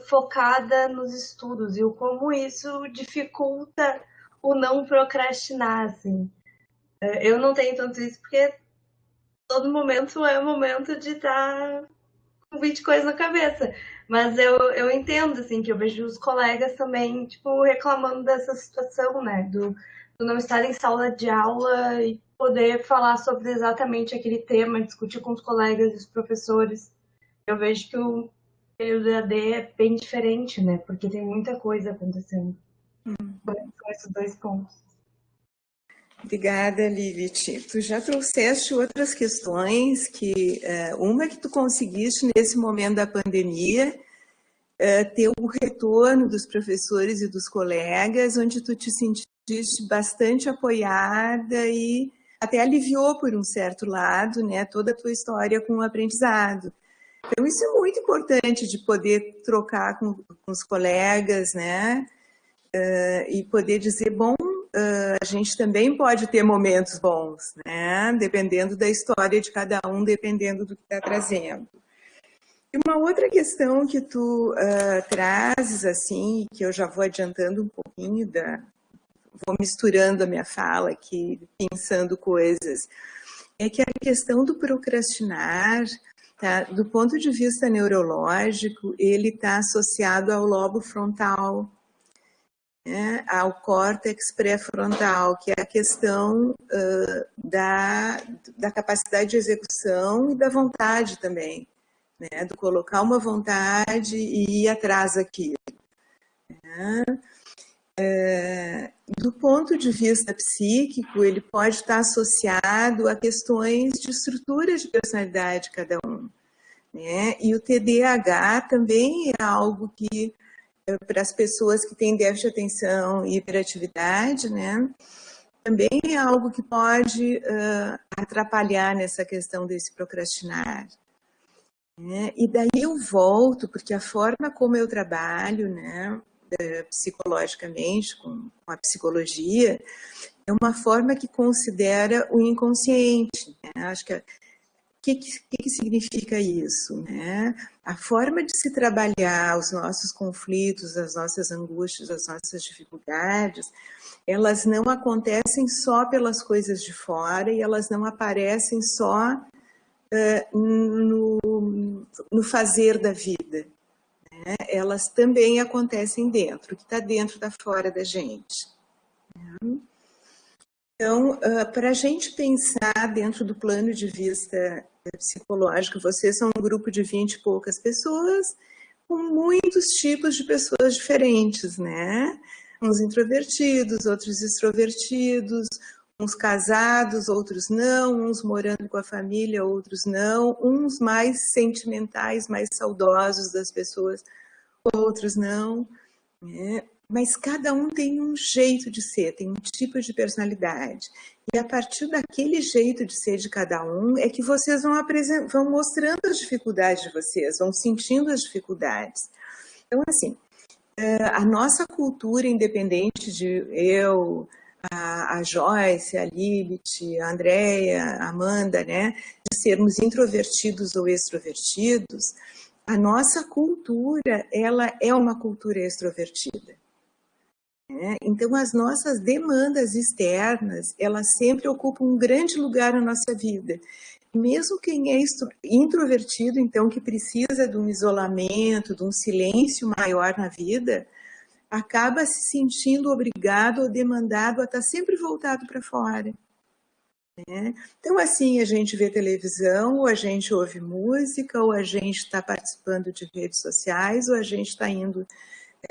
focada nos estudos e o como isso dificulta o não procrastinar, assim. Eu não tenho tanto isso porque todo momento é o momento de estar com 20 coisas na cabeça. Mas eu entendo, assim, que eu vejo os colegas também, tipo, reclamando dessa situação, né? Do não estar em sala de aula e poder falar sobre exatamente aquele tema, discutir com os colegas e os professores. Eu vejo que o período EAD é bem diferente, né? Porque tem muita coisa acontecendo. São esses 2 pontos. Obrigada, Lilith. Tu já trouxeste outras questões, que uma que tu conseguiste nesse momento da pandemia, ter o retorno dos professores e dos colegas, onde tu te sentiu sentiste bastante apoiada e até aliviou por um certo lado, né, toda a tua história com o aprendizado. Então, isso é muito importante de poder trocar com os colegas, né, e poder dizer, bom, a gente também pode ter momentos bons, né, dependendo da história de cada um, dependendo do que está trazendo. E uma outra questão que tu trazes, assim, que eu já vou adiantando um pouquinho, vou misturando a minha fala aqui, pensando coisas, é que a questão do procrastinar, tá, do ponto de vista neurológico, ele está associado ao lobo frontal, né, ao córtex pré-frontal, que é a questão da capacidade de execução e da vontade também, né, do colocar uma vontade e ir atrás daquilo. Né? Do ponto de vista psíquico, ele pode estar associado a questões de estrutura de personalidade de cada um. Né? E o TDAH também é algo que, para as pessoas que têm déficit de atenção e hiperatividade, né, também é algo que pode atrapalhar nessa questão desse procrastinar. Né? E daí eu volto, porque a forma como eu trabalho, né, psicologicamente, com a psicologia, é uma forma que considera o inconsciente. Né? Acho que que significa isso? Né? A forma de se trabalhar os nossos conflitos, as nossas angústias, as nossas dificuldades, elas não acontecem só pelas coisas de fora e elas não aparecem só no fazer da vida. Né? Elas também acontecem dentro, o que está dentro da fora da gente. Né? Então, para a gente pensar dentro do plano de vista psicológico, vocês são um grupo de 20 e poucas pessoas, com muitos tipos de pessoas diferentes, né? Uns introvertidos, outros extrovertidos, uns casados, outros não, uns morando com a família, outros não, uns mais sentimentais, mais saudosos das pessoas, outros não, né? Mas cada um tem um jeito de ser, tem um tipo de personalidade. E a partir daquele jeito de ser de cada um, é que vocês vão mostrando as dificuldades de vocês, vão sentindo as dificuldades. Então, assim, a nossa cultura, independente de eu, a Joyce, a Lilith, a Andrea, a Amanda, né, de sermos introvertidos ou extrovertidos, a nossa cultura, ela é uma cultura extrovertida. Então, as nossas demandas externas, elas sempre ocupam um grande lugar na nossa vida. Mesmo quem é introvertido, então, que precisa de um isolamento, de um silêncio maior na vida, acaba se sentindo obrigado ou demandado a estar sempre voltado para fora. Então, assim, a gente vê televisão, ou a gente ouve música, ou a gente está participando de redes sociais, ou a gente está indo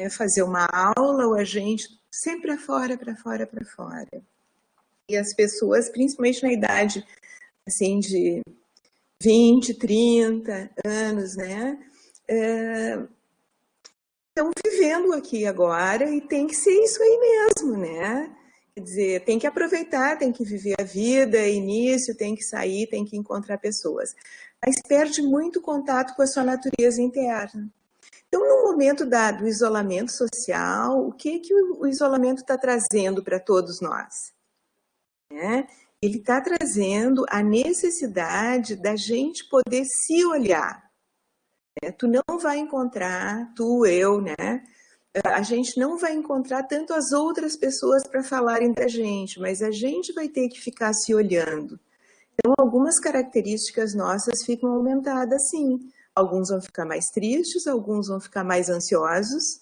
fazer uma aula, ou a gente sempre para fora, para fora, para fora. E as pessoas, principalmente na idade assim, de 20, 30 anos, né, estão vivendo aqui agora e tem que ser isso aí mesmo, né? Quer dizer, tem que aproveitar, tem que viver a vida, início, tem que sair, tem que encontrar pessoas. Mas perde muito contato com a sua natureza interna. Então, no momento do isolamento social, o que o isolamento está trazendo para todos nós? Ele está trazendo a necessidade da gente poder se olhar. Tu não vai encontrar, tu, eu, né? A gente não vai encontrar tanto as outras pessoas para falarem da gente, mas a gente vai ter que ficar se olhando. Então, algumas características nossas ficam aumentadas, sim. Alguns vão ficar mais tristes, alguns vão ficar mais ansiosos,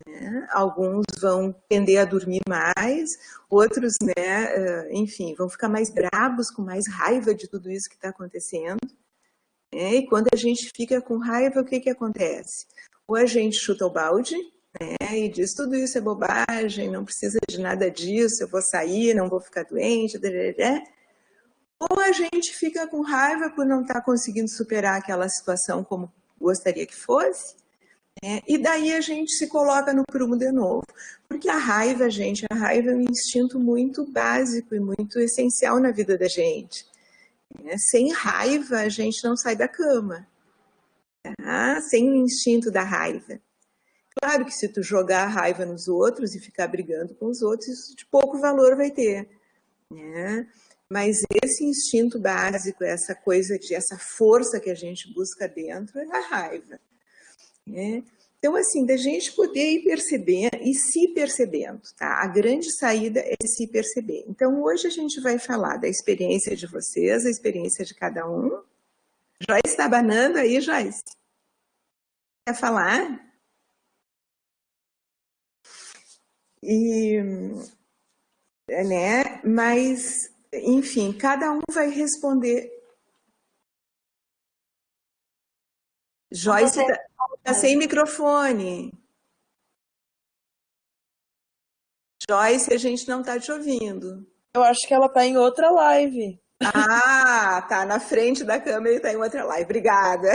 né? Alguns vão tender a dormir mais, outros, né, enfim, vão ficar mais bravos, com mais raiva de tudo isso que está acontecendo. E quando a gente fica com raiva, o que acontece? Ou a gente chuta o balde, né, e diz tudo isso é bobagem, não precisa de nada disso, eu vou sair, não vou ficar doente, ou a gente fica com raiva por não estar conseguindo superar aquela situação como gostaria que fosse, E daí a gente se coloca no prumo de novo. Porque a raiva, gente, a raiva é um instinto muito básico e muito essencial na vida da gente. Sem raiva, a gente não sai da cama. Tá? Sem o instinto da raiva. Claro que se tu jogar a raiva nos outros e ficar brigando com os outros, isso de pouco valor vai ter. Né? Mas esse instinto básico, essa coisa essa força que a gente busca dentro é a raiva. Né? Então, assim, da gente poder ir percebendo e se percebendo, tá? A grande saída é se perceber. Então, hoje a gente vai falar da experiência de vocês, a experiência de cada um. Joyce está abanando aí, Joyce? Quer falar? Né? Mas, enfim, cada um vai responder. Joyce está sem microfone. Joyce, a gente não está te ouvindo. Eu acho que ela está em outra live. Ah, tá na frente da câmera e está em outra live. Obrigada.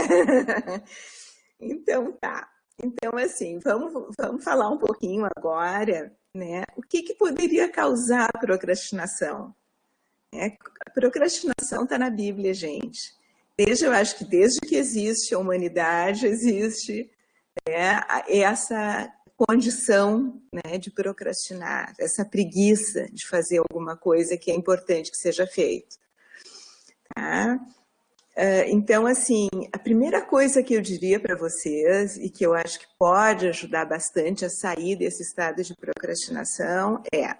Então, tá. Então, assim, vamos falar um pouquinho agora, né? O que poderia causar a procrastinação? A procrastinação está na Bíblia, gente. Eu acho que desde que existe a humanidade, existe essa condição, né, de procrastinar, essa preguiça de fazer alguma coisa que é importante que seja feito. Tá? Então, assim, a primeira coisa que eu diria para vocês, e que eu acho que pode ajudar bastante a sair desse estado de procrastinação, é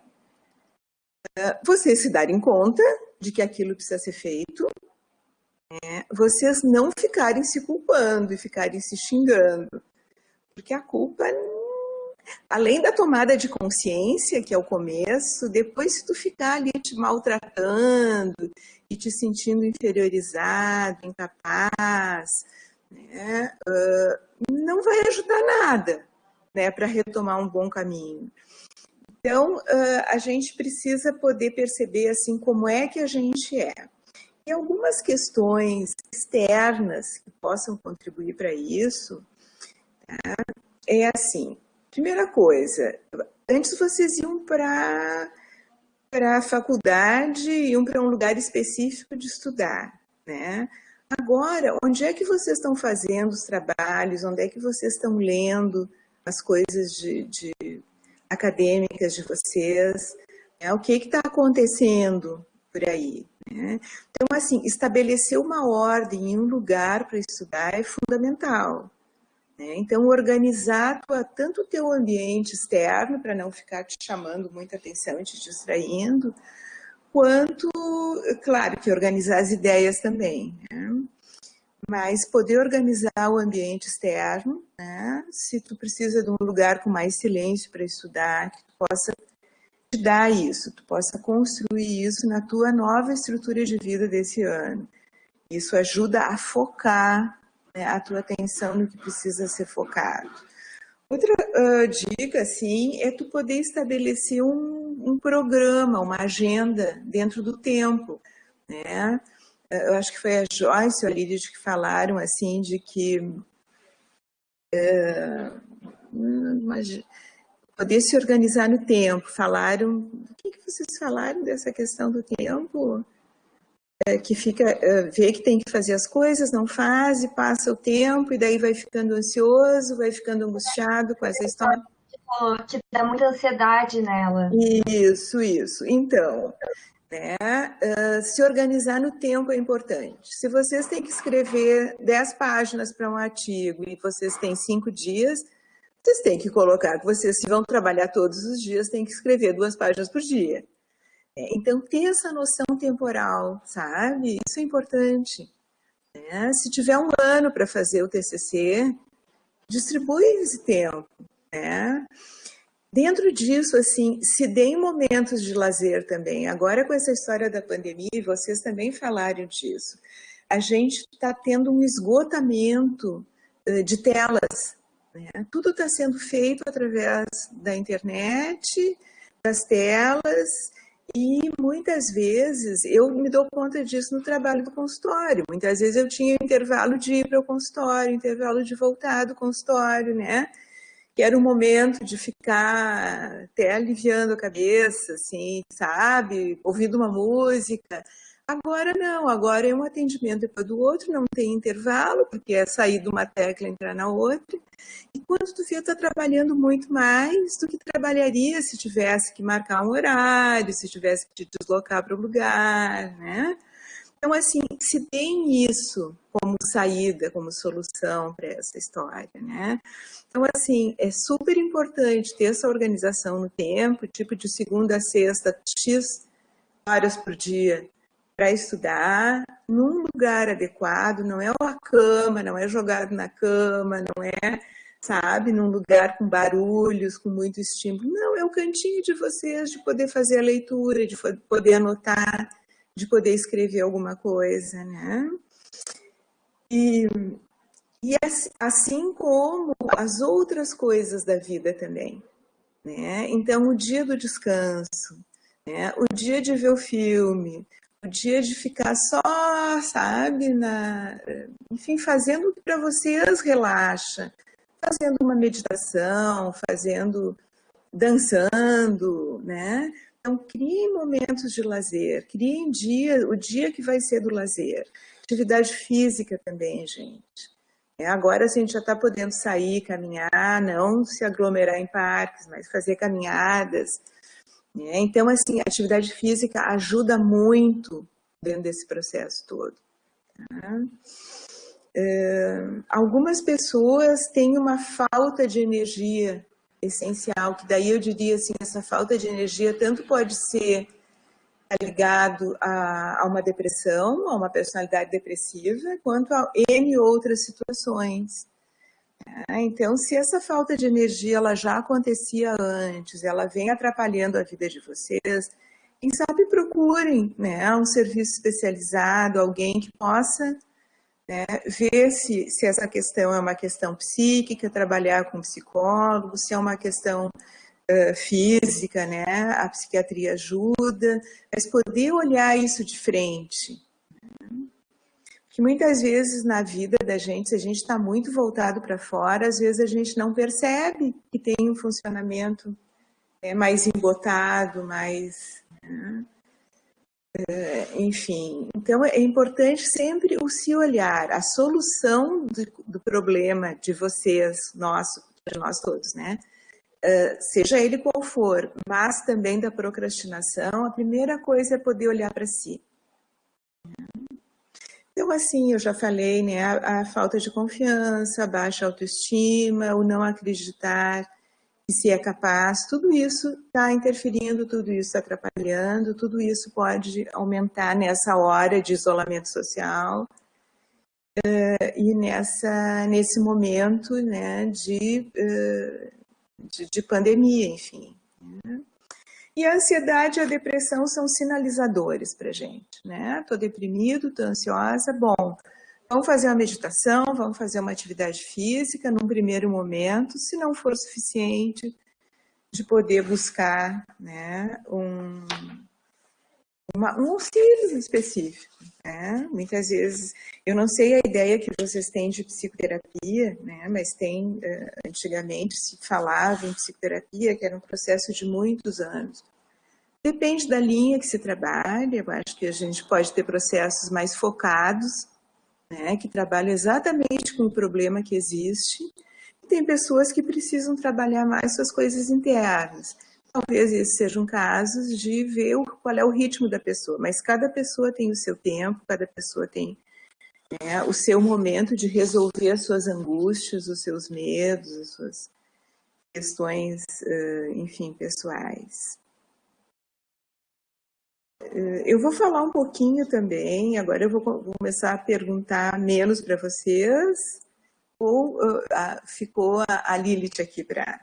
vocês se darem conta de que aquilo precisa ser feito, vocês não ficarem se culpando e ficarem se xingando, porque a culpa, além da tomada de consciência, que é o começo, depois se tu ficar ali te maltratando e te sentindo inferiorizado, incapaz, né, não vai ajudar nada, né, para retomar um bom caminho. Então, a gente precisa poder perceber assim como é que a gente é. E algumas questões externas que possam contribuir para isso, tá? É assim, primeira coisa, antes vocês iam para a faculdade, iam para um lugar específico de estudar, né? Agora, onde é que vocês estão fazendo os trabalhos, onde é que vocês estão lendo as coisas acadêmicas de vocês, né? O que está acontecendo por aí, né? Então, assim, estabelecer uma ordem em um lugar para estudar é fundamental. Então, organizar tanto o teu ambiente externo, para não ficar te chamando muita atenção e te distraindo, quanto, claro, que organizar as ideias também, né? Mas poder organizar o ambiente externo, né? Se tu precisa de um lugar com mais silêncio para estudar, que tu possa te dar isso, tu possa construir isso na tua nova estrutura de vida desse ano. Isso ajuda a focar, né, a tua atenção no que precisa ser focado. Outra dica, assim, é tu poder estabelecer um programa, uma agenda dentro do tempo, né? Eu acho que foi a Joyce ou a Lídia que falaram, assim, de que poder se organizar no tempo. Falaram, o que vocês falaram dessa questão do tempo? Que vê que tem que fazer as coisas, não faz, e passa o tempo, e daí vai ficando ansioso, vai ficando angustiado com essa história. Te dá muita ansiedade nela. Isso. Então, né, se organizar no tempo é importante. Se vocês têm que escrever 10 páginas para um artigo e vocês têm 5 dias, vocês têm que colocar que vocês, se vão trabalhar todos os dias, têm que escrever 2 páginas por dia. Então, ter essa noção temporal, sabe? Isso é importante. Né? Se tiver um ano para fazer o TCC, distribui esse tempo. Né? Dentro disso, assim, se deem momentos de lazer também. Agora, com essa história da pandemia, vocês também falaram disso, a gente está tendo um esgotamento de telas. Né? Tudo está sendo feito através da internet, das telas, E muitas vezes eu me dou conta disso no trabalho do consultório. Muitas vezes eu tinha intervalo de ir para o consultório, intervalo de voltar do consultório, né? Que era o momento de ficar até aliviando a cabeça, assim, sabe? Ouvindo uma música. Agora não, agora é um atendimento depois do outro, não tem intervalo, porque é sair de uma tecla e entrar na outra. E quando tu vê, tá trabalhando muito mais do que trabalharia se tivesse que marcar um horário, se tivesse que te deslocar para o lugar, né? Então, assim, se tem isso como saída, como solução para essa história, né? Então, assim, é super importante ter essa organização no tempo, tipo de segunda a sexta, X horas por dia, para estudar, num lugar adequado, não é uma cama, não é jogado na cama, não é, sabe, num lugar com barulhos, com muito estímulo. Não, é o cantinho de vocês, de poder fazer a leitura, de poder anotar, de poder escrever alguma coisa, né? E assim como as outras coisas da vida também, né? Então, o dia do descanso, né? O dia de ver o filme, o dia de ficar só, sabe, enfim, fazendo o que para vocês relaxa, fazendo uma meditação, dançando, né? Então, criem momentos de lazer, criem o dia que vai ser do lazer. Atividade física também, gente. Agora a gente já está podendo sair, caminhar, não se aglomerar em parques, mas fazer caminhadas. Então, assim, a atividade física ajuda muito dentro desse processo todo. Tá? Algumas pessoas têm uma falta de energia essencial, que daí eu diria assim, essa falta de energia tanto pode ser ligado a uma depressão, a uma personalidade depressiva, quanto a N outras situações. Então, se essa falta de energia ela já acontecia antes, ela vem atrapalhando a vida de vocês, quem sabe procurem, né, um serviço especializado, alguém que possa, né, ver se essa questão é uma questão psíquica, trabalhar com psicólogo, se é uma questão física, né, a psiquiatria ajuda, mas poder olhar isso de frente. Que muitas vezes na vida da gente, se a gente está muito voltado para fora, às vezes a gente não percebe que tem um funcionamento mais embotado, mais... Né? Enfim, então é importante sempre o se olhar, a solução do problema de vocês, de nós todos, né? Seja ele qual for, mas também da procrastinação, a primeira coisa é poder olhar para si. Então, assim, eu já falei, né, a falta de confiança, a baixa autoestima, o não acreditar que se é capaz, tudo isso está interferindo, tudo isso está atrapalhando, tudo isso pode aumentar nessa hora de isolamento social e nesse momento, né, de pandemia, enfim. Né? E a ansiedade e a depressão são sinalizadores para a gente, né? Estou deprimido, estou ansiosa, bom, vamos fazer uma meditação, vamos fazer uma atividade física num primeiro momento, se não for suficiente, de poder buscar, né, um auxílio específico. Né? Muitas vezes, eu não sei a ideia que vocês têm de psicoterapia, né, mas antigamente se falava em psicoterapia, que era um processo de muitos anos. Depende da linha que se trabalha, eu acho que a gente pode ter processos mais focados, né, que trabalham exatamente com o problema que existe, e tem pessoas que precisam trabalhar mais suas coisas internas. Talvez esses sejam casos de ver qual é o ritmo da pessoa, mas cada pessoa tem o seu tempo, cada pessoa tem, né, o seu momento de resolver as suas angústias, os seus medos, as suas questões, enfim, pessoais. Eu vou falar um pouquinho também, agora eu vou começar a perguntar menos para vocês, ou ficou a Lilith aqui para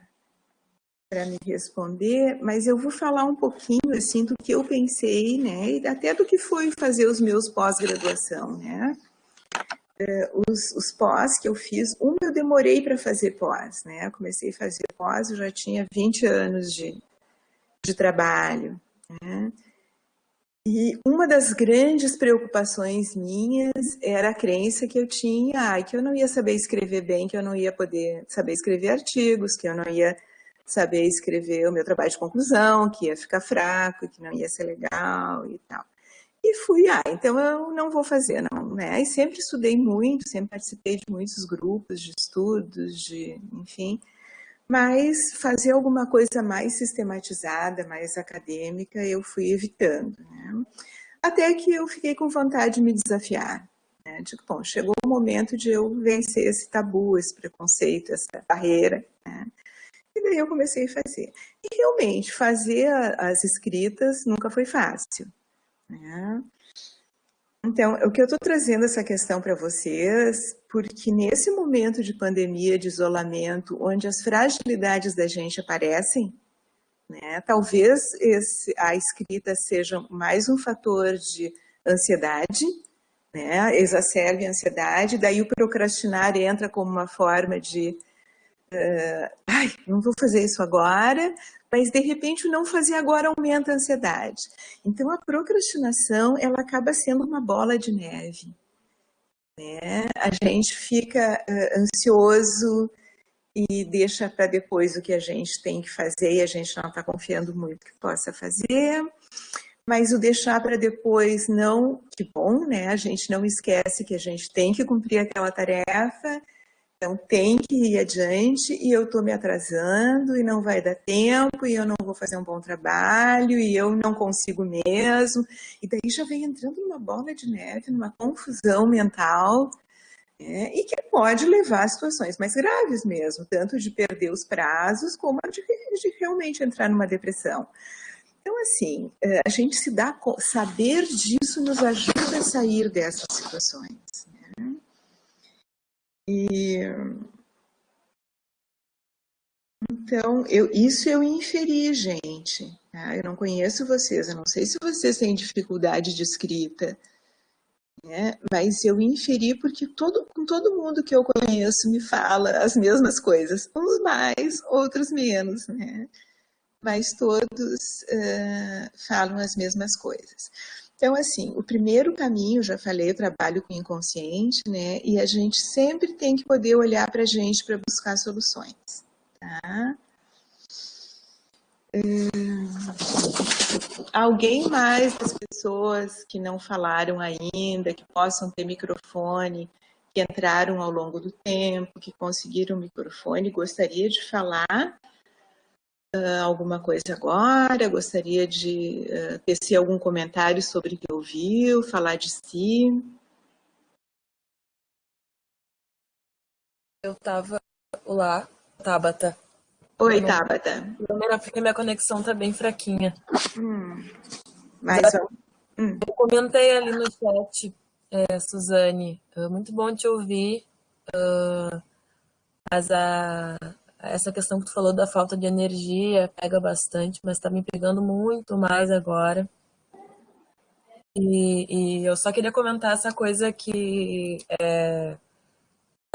me responder, mas eu vou falar um pouquinho assim do que eu pensei, né, e até do que foi fazer os meus pós-graduação, né. Os pós que eu fiz, eu demorei para fazer pós, né, eu comecei a fazer pós, eu já tinha 20 anos de trabalho, né, E uma das grandes preocupações minhas era a crença que eu tinha, que eu não ia saber escrever bem, que eu não ia poder saber escrever artigos, que eu não ia saber escrever o meu trabalho de conclusão, que ia ficar fraco, que não ia ser legal e tal. E fui, então eu não vou fazer, não, né? E sempre estudei muito, sempre participei de muitos grupos de estudos, enfim, mas fazer alguma coisa mais sistematizada, mais acadêmica, eu fui evitando, né? Até que eu fiquei com vontade de me desafiar, né? Tipo, bom, chegou o momento de eu vencer esse tabu, esse preconceito, essa barreira, né? E daí eu comecei a fazer. E realmente, fazer as escritas nunca foi fácil, né? Então, o que eu estou trazendo essa questão para vocês, porque nesse momento de pandemia, de isolamento, onde as fragilidades da gente aparecem, né, talvez a escrita seja mais um fator de ansiedade, né, exacerbe a ansiedade, daí o procrastinar entra como uma forma de não vou fazer isso agora, mas de repente o não fazer agora aumenta a ansiedade. Então a procrastinação, ela acaba sendo uma bola de neve, né? A gente fica ansioso e deixa para depois o que a gente tem que fazer e a gente não está confiando muito que possa fazer, mas o deixar para depois não, que bom, né? A gente não esquece que a gente tem que cumprir aquela tarefa. Então, tem que ir adiante e eu estou me atrasando e não vai dar tempo e eu não vou fazer um bom trabalho e eu não consigo mesmo. E daí já vem entrando numa bola de neve, numa confusão mental, né? E que pode levar a situações mais graves mesmo, tanto de perder os prazos como de realmente entrar numa depressão. Então, assim, a gente saber disso nos ajuda a sair dessas situações, né? Então, isso eu inferi, gente. Tá? Eu não conheço vocês, eu não sei se vocês têm dificuldade de escrita, né? Mas eu inferi porque com todo mundo que eu conheço me fala as mesmas coisas, uns mais, outros menos, né? Mas todos falam as mesmas coisas. Então, assim, o primeiro caminho, já falei, eu trabalho com o inconsciente, né? E a gente sempre tem que poder olhar para a gente para buscar soluções, tá? Alguém mais das pessoas que não falaram ainda, que possam ter microfone, que entraram ao longo do tempo, que conseguiram o microfone, gostaria de falar alguma coisa agora? Gostaria de tecer algum comentário sobre o que ouviu, falar de si? Eu tava. Olá, Tabata. Oi, Tabata. Primeiro, porque minha conexão tá bem fraquinha. Mas, eu comentei ali no chat, Suzane, muito bom te ouvir, mas essa questão que tu falou da falta de energia pega bastante, mas tá me pegando muito mais agora. E eu só queria comentar essa coisa que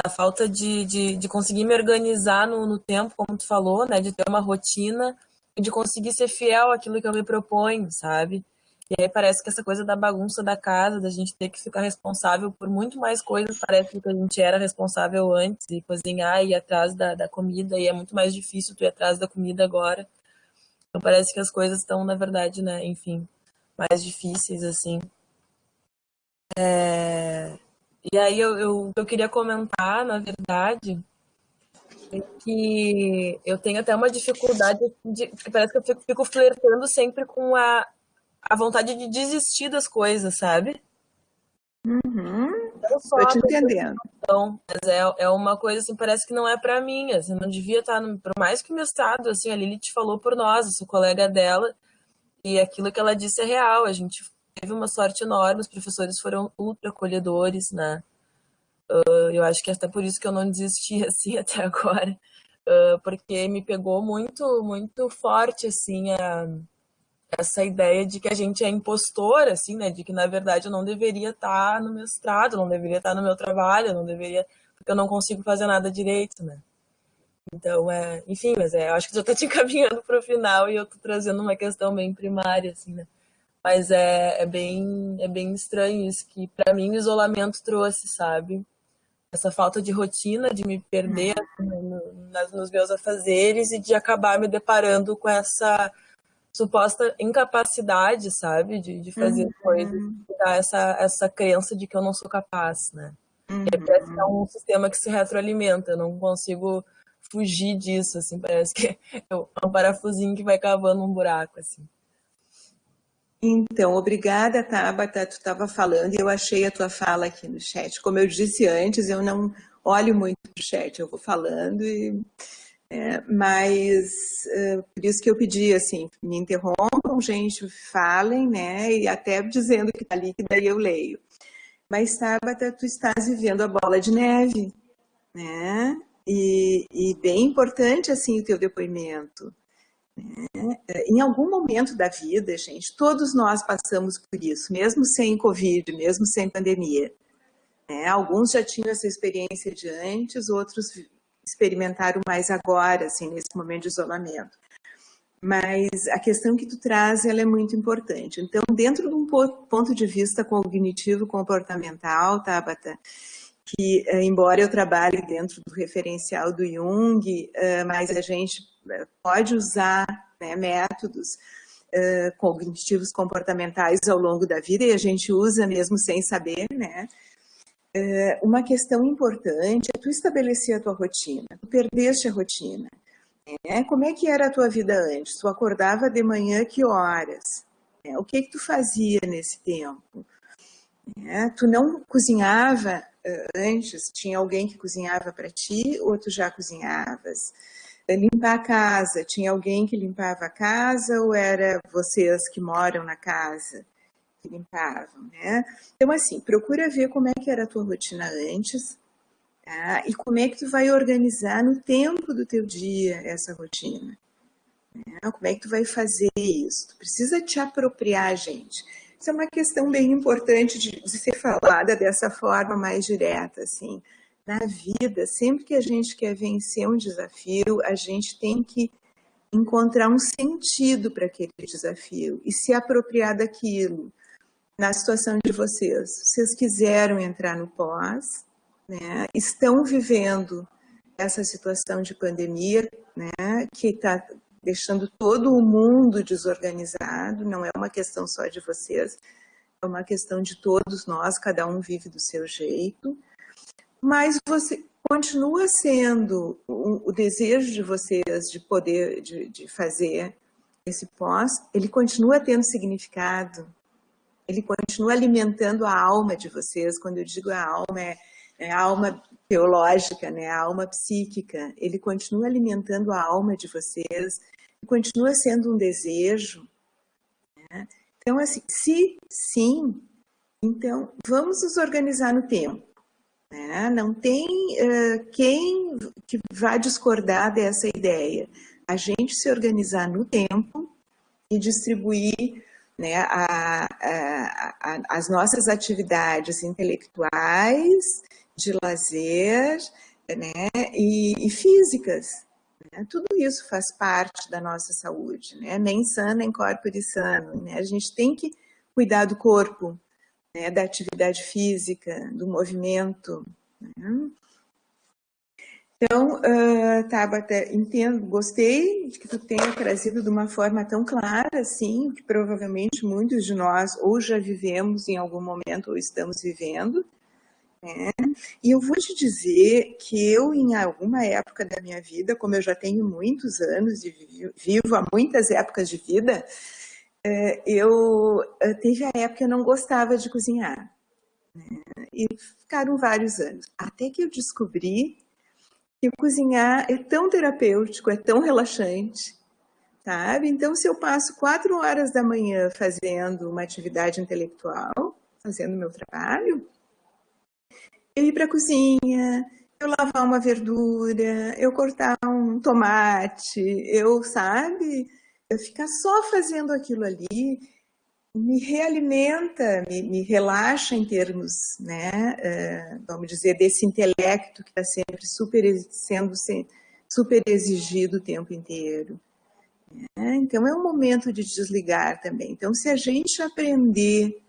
a falta de conseguir me organizar no tempo, como tu falou, né? De ter uma rotina e de conseguir ser fiel àquilo que eu me proponho, sabe? E aí parece que essa coisa da bagunça da casa, da gente ter que ficar responsável por muito mais coisas, parece que a gente era responsável antes, e cozinhar e ir atrás da comida, e é muito mais difícil tu ir atrás da comida agora. Então parece que as coisas estão, na verdade, né, enfim, mais difíceis, assim. E aí eu queria comentar, na verdade, é que eu tenho até uma dificuldade parece que eu fico flertando sempre com a vontade de desistir das coisas, sabe? Estou te entendendo. Então, mas é uma coisa assim, parece que não é para mim, assim, não devia estar, por mais que o mestrado, assim, a Lilith falou por nós, eu sou colega dela, e aquilo que ela disse é real, a gente teve uma sorte enorme, os professores foram ultra acolhedores, né? Eu acho que é até por isso que eu não desisti, assim, até agora, porque me pegou muito, muito forte, assim, essa ideia de que a gente é impostor, assim, né? De que, na verdade, eu não deveria estar no mestrado, não deveria estar no meu trabalho, não deveria... Porque eu não consigo fazer nada direito, né? Então, enfim, mas eu acho que já estou te encaminhando para o final e eu estou trazendo uma questão bem primária, assim, né? Mas é bem estranho isso, que para mim o isolamento trouxe, sabe? Essa falta de rotina, de me perder nos meus afazeres e de acabar me deparando com essa suposta incapacidade, sabe? De fazer coisas, de dar essa crença de que eu não sou capaz, né? E parece que é um sistema que se retroalimenta, eu não consigo fugir disso, assim, parece que é um parafusinho que vai cavando um buraco, assim. Então, obrigada, Tabata, tu estava falando e eu achei a tua fala aqui no chat. Como eu disse antes, eu não olho muito o chat, eu vou falando, mas por isso que eu pedi, assim, me interrompam, gente, falem, né, e até dizendo que está ali, que daí eu leio. Mas, Tabata, tu estás vivendo a bola de neve, né, e bem importante, assim, o teu depoimento. Em algum momento da vida, gente, todos nós passamos por isso, mesmo sem Covid, mesmo sem pandemia. Alguns já tinham essa experiência de antes, outros experimentaram mais agora, assim, nesse momento de isolamento. Mas a questão que tu traz, ela é muito importante. Então, dentro de um ponto de vista cognitivo-comportamental, Tabata, que, embora eu trabalhe dentro do referencial do Jung, mas a gente pode usar, né, métodos cognitivos comportamentais ao longo da vida, e a gente usa mesmo sem saber, né? Uma questão importante é tu estabelecer a tua rotina, tu perdeste a rotina. Como é que era a tua vida antes? Tu acordava de manhã que horas? O que tu fazia nesse tempo? Tu não cozinhava antes? Tinha alguém que cozinhava para ti ou tu já cozinhavas? Limpar a casa, tinha alguém que limpava a casa ou era vocês que moram na casa que limpavam, né? Então, assim, procura ver como é que era a tua rotina antes, tá? E como é que tu vai organizar no tempo do teu dia essa rotina, né? Como é que tu vai fazer isso? Tu precisa te apropriar, gente. Isso é uma questão bem importante de ser falada dessa forma mais direta, assim. Na vida, sempre que a gente quer vencer um desafio, a gente tem que encontrar um sentido para aquele desafio e se apropriar daquilo. Na situação de vocês quiseram entrar no pós, né? Estão vivendo essa situação de pandemia, né? Que está deixando todo o mundo desorganizado, não é uma questão só de vocês, é uma questão de todos nós, cada um vive do seu jeito. Mas você continua sendo o desejo de vocês de poder, de fazer esse pós, ele continua tendo significado, ele continua alimentando a alma de vocês. Quando eu digo a alma, é a alma teológica, né? A alma psíquica, ele continua alimentando a alma de vocês, continua sendo um desejo, né? Então, assim, se sim, então vamos nos organizar no tempo. Não tem quem que vá discordar dessa ideia. A gente se organizar no tempo e distribuir, né, as nossas atividades intelectuais, de lazer, né, e físicas. Né? Tudo isso faz parte da nossa saúde. Né? Nem sano, nem corpore sano. Né? A gente tem que cuidar do corpo, né, da atividade física, do movimento. Né? Então, Tabata, entendo, gostei de que tu tenha trazido de uma forma tão clara, assim, que provavelmente muitos de nós ou já vivemos em algum momento ou estamos vivendo. Né? E eu vou te dizer que eu, em alguma época da minha vida, como eu já tenho muitos anos e vivo há muitas épocas de vida, teve a época que eu não gostava de cozinhar, né? E ficaram vários anos, até que eu descobri que cozinhar é tão terapêutico, é tão relaxante, sabe? Então, se eu passo 4 horas da manhã fazendo uma atividade intelectual, fazendo meu trabalho, eu ir para a cozinha, eu lavar uma verdura, eu cortar um tomate, sabe? Eu ficar só fazendo aquilo ali me realimenta, me relaxa em termos, né, vamos dizer, desse intelecto que está sempre sendo super exigido o tempo inteiro. né? Então, é um momento de desligar também. Então, se a gente aprender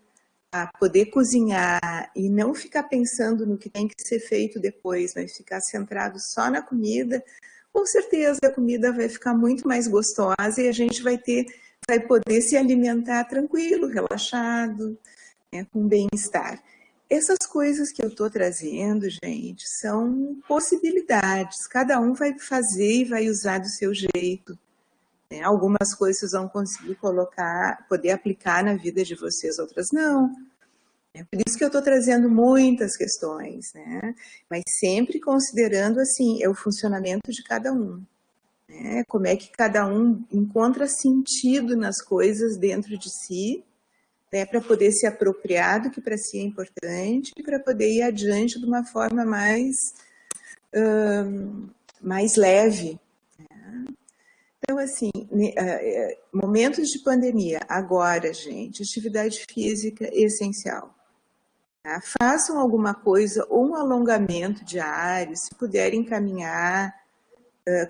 a poder cozinhar e não ficar pensando no que tem que ser feito depois, mas ficar centrado só na comida, com certeza a comida vai ficar muito mais gostosa e a gente vai poder se alimentar tranquilo, relaxado, né, com bem-estar. Essas coisas que eu estou trazendo, gente, são possibilidades. Cada um vai fazer e vai usar do seu jeito. Né? Algumas coisas vocês vão conseguir poder aplicar na vida de vocês, outras não. É por isso que eu estou trazendo muitas questões, né? Mas sempre considerando, assim, o funcionamento de cada um. Né? Como é que cada um encontra sentido nas coisas dentro de si, né? Para poder se apropriar do que para si é importante e para poder ir adiante de uma forma mais leve. Né? Então, assim, momentos de pandemia, agora, gente, atividade física essencial. Tá? Façam alguma coisa, ou um alongamento diário, se puderem caminhar,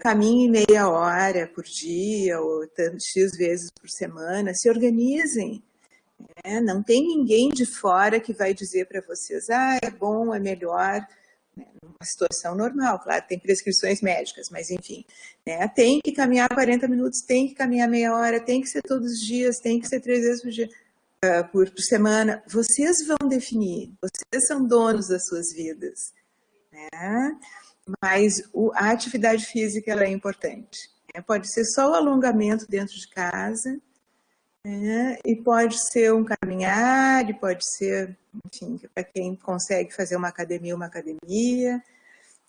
caminhem meia hora por dia, ou X vezes por semana, se organizem. Né? Não tem ninguém de fora que vai dizer para vocês, é bom, é melhor. Uma situação normal, claro, tem prescrições médicas, mas enfim, né? Tem que caminhar 40 minutos, tem que caminhar meia hora, tem que ser todos os dias, tem que ser 3 vezes por dia. Por semana, vocês vão definir, vocês são donos das suas vidas, né? Mas a atividade física ela é importante, né? Pode ser só o alongamento dentro de casa, né? E pode ser um caminhar, e pode ser, enfim, para quem consegue fazer uma academia,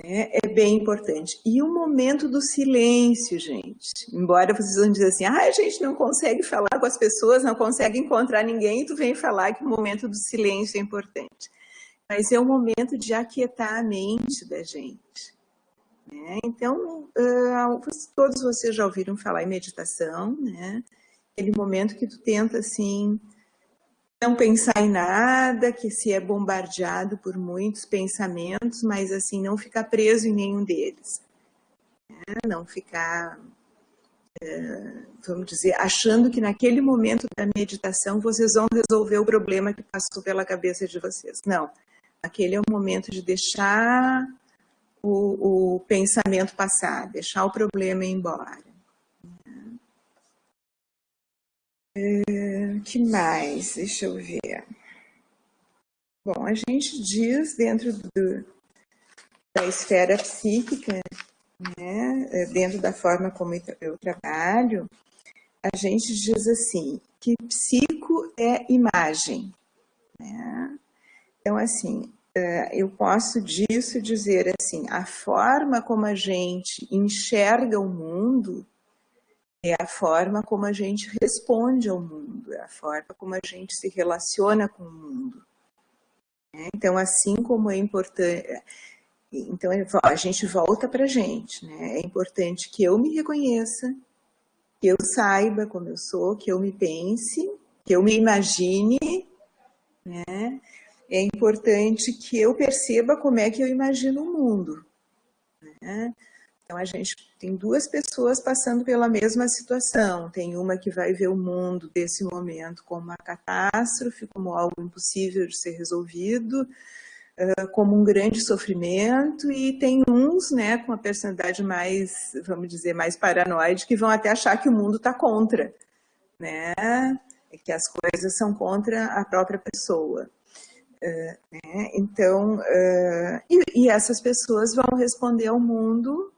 né? É bem importante. E o momento do silêncio, gente. Embora vocês vão dizer assim, a gente não consegue falar com as pessoas, não consegue encontrar ninguém, e tu vem falar que o momento do silêncio é importante. Mas é o momento de aquietar a mente da gente. Né? Então, todos vocês já ouviram falar em meditação, né? Aquele momento que tu tenta, assim, não pensar em nada, que se é bombardeado por muitos pensamentos, mas assim, não ficar preso em nenhum deles. Né? Não ficar, vamos dizer, achando que naquele momento da meditação vocês vão resolver o problema que passou pela cabeça de vocês. Não, aquele é o momento de deixar o pensamento passar, deixar o problema ir embora. Que mais? Deixa eu ver. Bom, a gente diz dentro da esfera psíquica, né, dentro da forma como eu trabalho, a gente diz assim, que psico é imagem. Né? Então, assim, eu posso disso dizer assim, a forma como a gente enxerga o mundo é a forma como a gente responde ao mundo, é a forma como a gente se relaciona com o mundo. Então, assim como é importante... Então, a gente volta para a gente, né? É importante que eu me reconheça, que eu saiba como eu sou, que eu me pense, que eu me imagine, né? É importante que eu perceba como é que eu imagino o mundo, né? Então, a gente tem 2 pessoas passando pela mesma situação. Tem uma que vai ver o mundo desse momento como uma catástrofe, como algo impossível de ser resolvido, como um grande sofrimento, e tem uns, né, com a personalidade mais, vamos dizer, mais paranoide, que vão até achar que o mundo está contra, né? Que as coisas são contra a própria pessoa. Né? Então, e essas pessoas vão responder ao mundo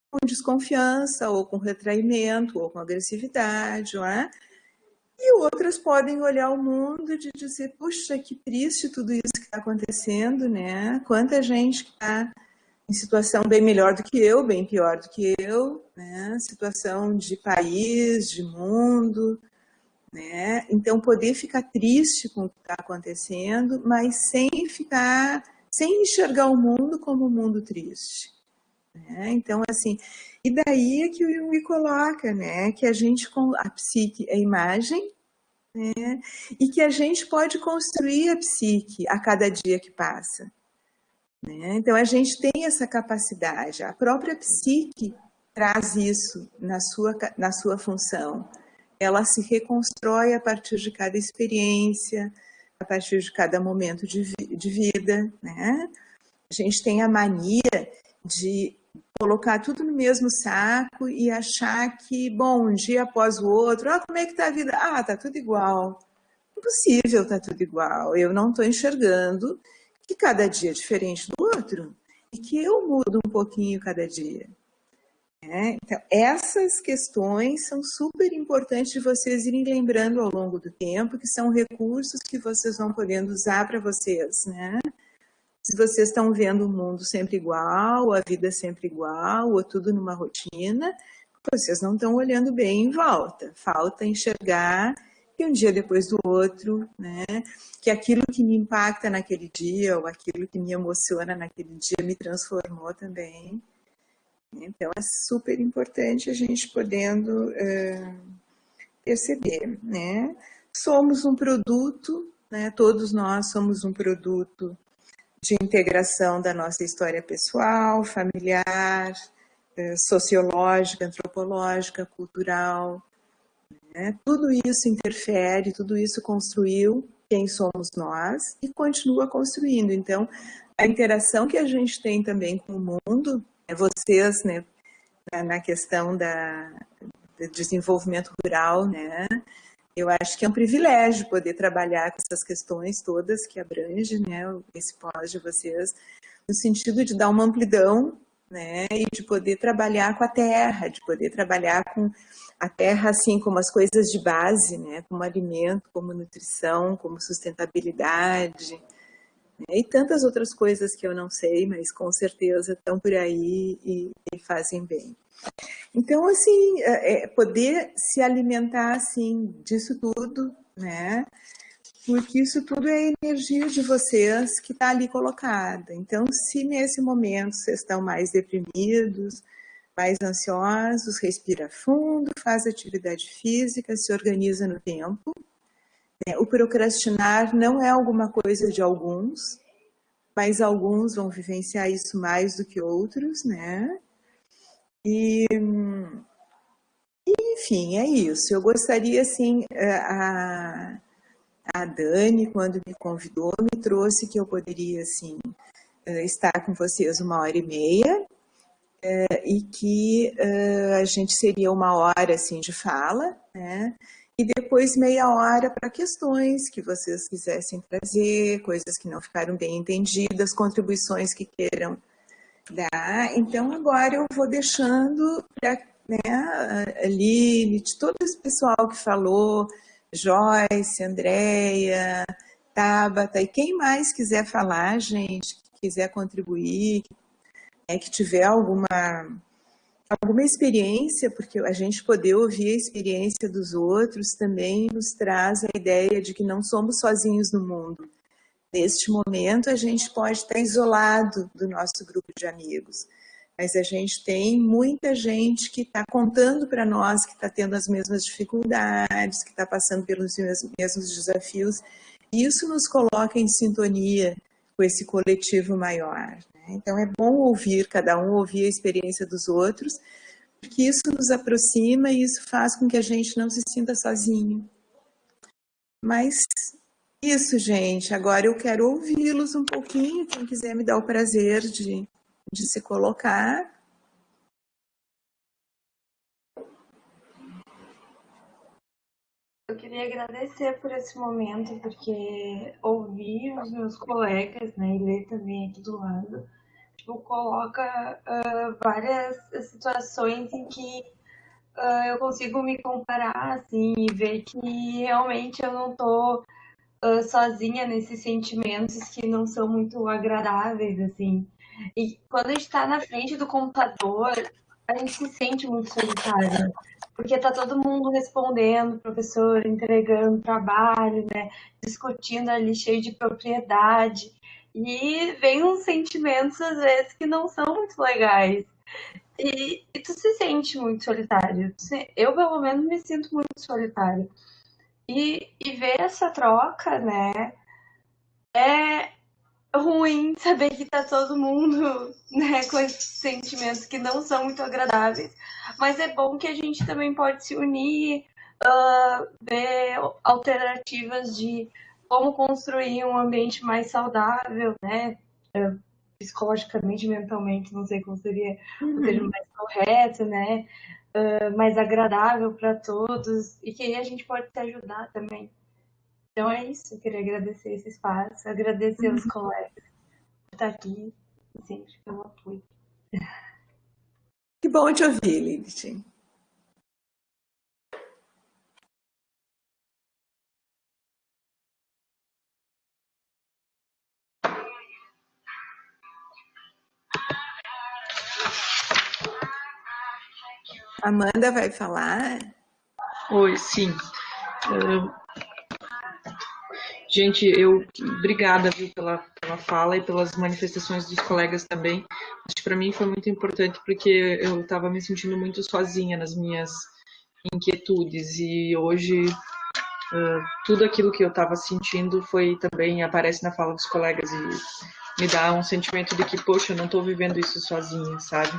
com desconfiança, ou com retraimento, ou com agressividade, não é? E outras podem olhar o mundo e dizer, puxa, que triste tudo isso que está acontecendo, né? Quanta gente que está em situação bem melhor do que eu, bem pior do que eu, né? Situação de país, de mundo, né? Então, poder ficar triste com o que está acontecendo, mas sem enxergar o mundo como um mundo triste. Né? Então, assim, e daí é que o Jung coloca, né? Que a psique é imagem, né? E que a gente pode construir a psique a cada dia que passa. Né? Então, a gente tem essa capacidade, a própria psique traz isso na sua função. Ela se reconstrói a partir de cada experiência, a partir de cada momento de vida, né? A gente tem a mania de colocar tudo no mesmo saco e achar que, bom, um dia após o outro, como é que está a vida? Tá tudo igual. Impossível tá tudo igual. Eu não estou enxergando que cada dia é diferente do outro e que eu mudo um pouquinho cada dia. Então, essas questões são super importantes de vocês irem lembrando ao longo do tempo, que são recursos que vocês vão podendo usar para vocês, né? Se vocês estão vendo o mundo sempre igual, a vida sempre igual, ou tudo numa rotina, vocês não estão olhando bem em volta. Falta enxergar que um dia depois do outro, né? Que aquilo que me impacta naquele dia, ou aquilo que me emociona naquele dia, me transformou também. Então, é super importante a gente podendo perceber, né? Somos um produto, né? Todos nós somos um produto de integração da nossa história pessoal, familiar, sociológica, antropológica, cultural, né? Tudo isso interfere, tudo isso construiu quem somos nós e continua construindo. Então, a interação que a gente tem também com o mundo, vocês, né, na questão do desenvolvimento rural, né, eu acho que é um privilégio poder trabalhar com essas questões todas que abrange, né, esse pós de vocês, no sentido de dar uma amplidão, né, e de poder trabalhar com a terra, de poder trabalhar com a terra assim como as coisas de base, né, como alimento, como nutrição, como sustentabilidade, e tantas outras coisas que eu não sei, mas com certeza estão por aí e fazem bem. Então, assim, poder se alimentar, assim, disso tudo, né? Porque isso tudo é a energia de vocês que está ali colocada. Então, se nesse momento vocês estão mais deprimidos, mais ansiosos, respira fundo, faz atividade física, se organiza no tempo. O procrastinar não é alguma coisa de alguns, mas alguns vão vivenciar isso mais do que outros, né? E, enfim, é isso. Eu gostaria, assim, a Dani, quando me convidou, me trouxe que eu poderia, assim, estar com vocês 1h30, e que a gente seria 1 hora, assim, de fala, né? E depois meia hora para questões que vocês quisessem trazer, coisas que não ficaram bem entendidas, contribuições que queiram dar. Então, agora eu vou deixando para, né, a Lilith, todo esse pessoal que falou, Joyce, Andréia, Tabata, e quem mais quiser falar, gente, que quiser contribuir, que tiver alguma experiência, porque a gente poder ouvir a experiência dos outros também nos traz a ideia de que não somos sozinhos no mundo. Neste momento, a gente pode estar isolado do nosso grupo de amigos, mas a gente tem muita gente que está contando para nós que está tendo as mesmas dificuldades, que está passando pelos mesmos desafios, e isso nos coloca em sintonia com esse coletivo maior. Então, é bom ouvir, cada um ouvir a experiência dos outros, porque isso nos aproxima e isso faz com que a gente não se sinta sozinho. Mas isso, gente. Agora eu quero ouvi-los um pouquinho, quem quiser me dar o prazer de se colocar. Eu queria agradecer por esse momento, porque ouvir os meus colegas, né, e ler também aqui do lado, tipo, coloca várias situações em que eu consigo me comparar, assim, e ver que realmente eu não tô sozinha nesses sentimentos que não são muito agradáveis, assim. E quando a gente tá na frente do computador, a gente se sente muito solitário, porque tá todo mundo respondendo, professor, entregando trabalho, né, discutindo ali cheio de propriedade, e vem uns sentimentos, às vezes, que não são muito legais. E tu se sente muito solitário. Eu, pelo menos, me sinto muito solitário. E ver essa troca, né, é ruim saber que tá todo mundo, né, com esses sentimentos que não são muito agradáveis, mas é bom que a gente também pode se unir, ver alternativas de como construir um ambiente mais saudável, né, psicologicamente, mentalmente, não sei como seria o termo mais correto, né, mais agradável para todos, e que aí a gente pode se ajudar também. Então é isso, eu queria agradecer esse espaço, agradecer aos colegas por estar aqui, sempre pelo apoio. Que bom te ouvir, Lilith. Amanda vai falar? Oi, sim. Gente, obrigada, viu, pela fala e pelas manifestações dos colegas também. Acho que para mim foi muito importante porque eu estava me sentindo muito sozinha nas minhas inquietudes e hoje tudo aquilo que eu estava sentindo também aparece na fala dos colegas e me dá um sentimento de que, poxa, eu não estou vivendo isso sozinha, sabe?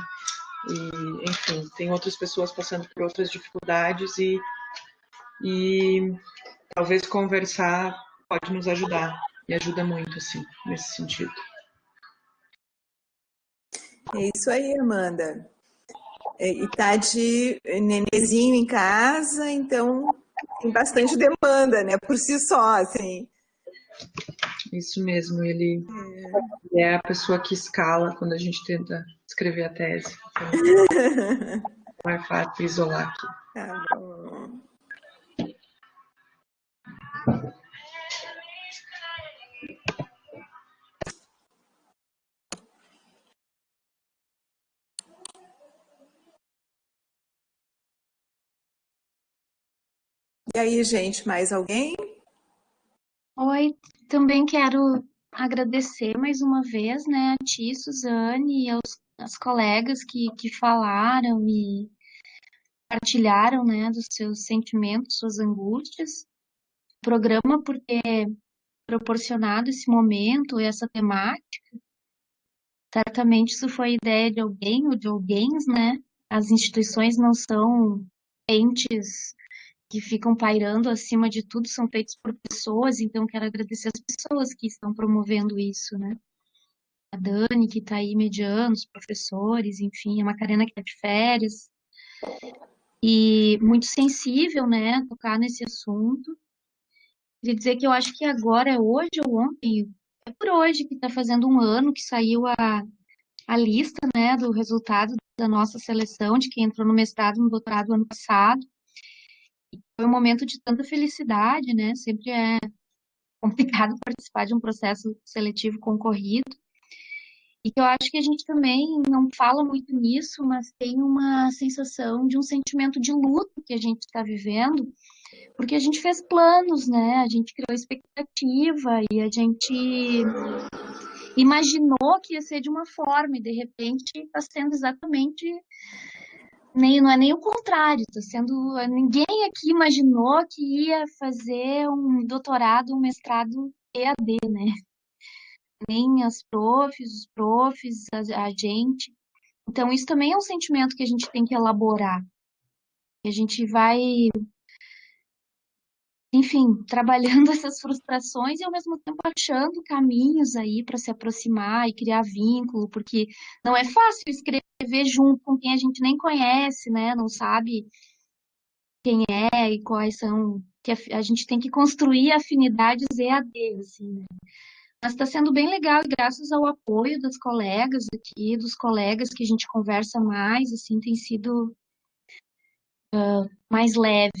E, enfim, tem outras pessoas passando por outras dificuldades e talvez conversar pode nos ajudar, e ajuda muito, assim, nesse sentido. É isso aí, Amanda. E tá de nenezinho em casa, então tem bastante demanda, né? Por si só, assim. Isso mesmo, ele é a pessoa que escala quando a gente tenta escrever a tese. Então, não é fácil isolar aqui. Tá bom. E aí, gente, mais alguém? Oi, também quero agradecer mais uma vez, né, a ti, Suzane, e aos colegas que falaram e partilharam, né, dos seus sentimentos, suas angústias. O programa por ter proporcionado esse momento, essa temática. Certamente isso foi ideia de alguém ou de alguém, né? As instituições não são entes que ficam pairando acima de tudo, são feitos por pessoas, então quero agradecer as pessoas que estão promovendo isso, né? A Dani, que está aí mediando, os professores, enfim, a Macarena que está de férias. E muito sensível, né, tocar nesse assunto. Queria dizer que eu acho que agora, hoje ou ontem, é por hoje que está fazendo um ano que saiu a lista, né, do resultado da nossa seleção, de quem entrou no mestrado, no doutorado ano passado. Foi um momento de tanta felicidade, né, sempre é complicado participar de um processo seletivo concorrido. E que eu acho que a gente também não fala muito nisso, mas tem uma sensação de um sentimento de luto que a gente está vivendo, porque a gente fez planos, né? A gente criou expectativa e a gente imaginou que ia ser de uma forma e de repente está sendo exatamente não é nem o contrário, está sendo ninguém aqui imaginou que ia fazer um doutorado, um mestrado EAD, né? Nem as os profs, a gente. Então isso também é um sentimento que a gente tem que elaborar. A gente vai, enfim, trabalhando essas frustrações e ao mesmo tempo achando caminhos aí para se aproximar e criar vínculo, porque não é fácil escrever junto com quem a gente nem conhece, né? Não sabe quem é e quais são, que a gente tem que construir afinidades EAD, assim, né? Mas está sendo bem legal e graças ao apoio das colegas aqui, dos colegas que a gente conversa mais, assim, tem sido mais leve.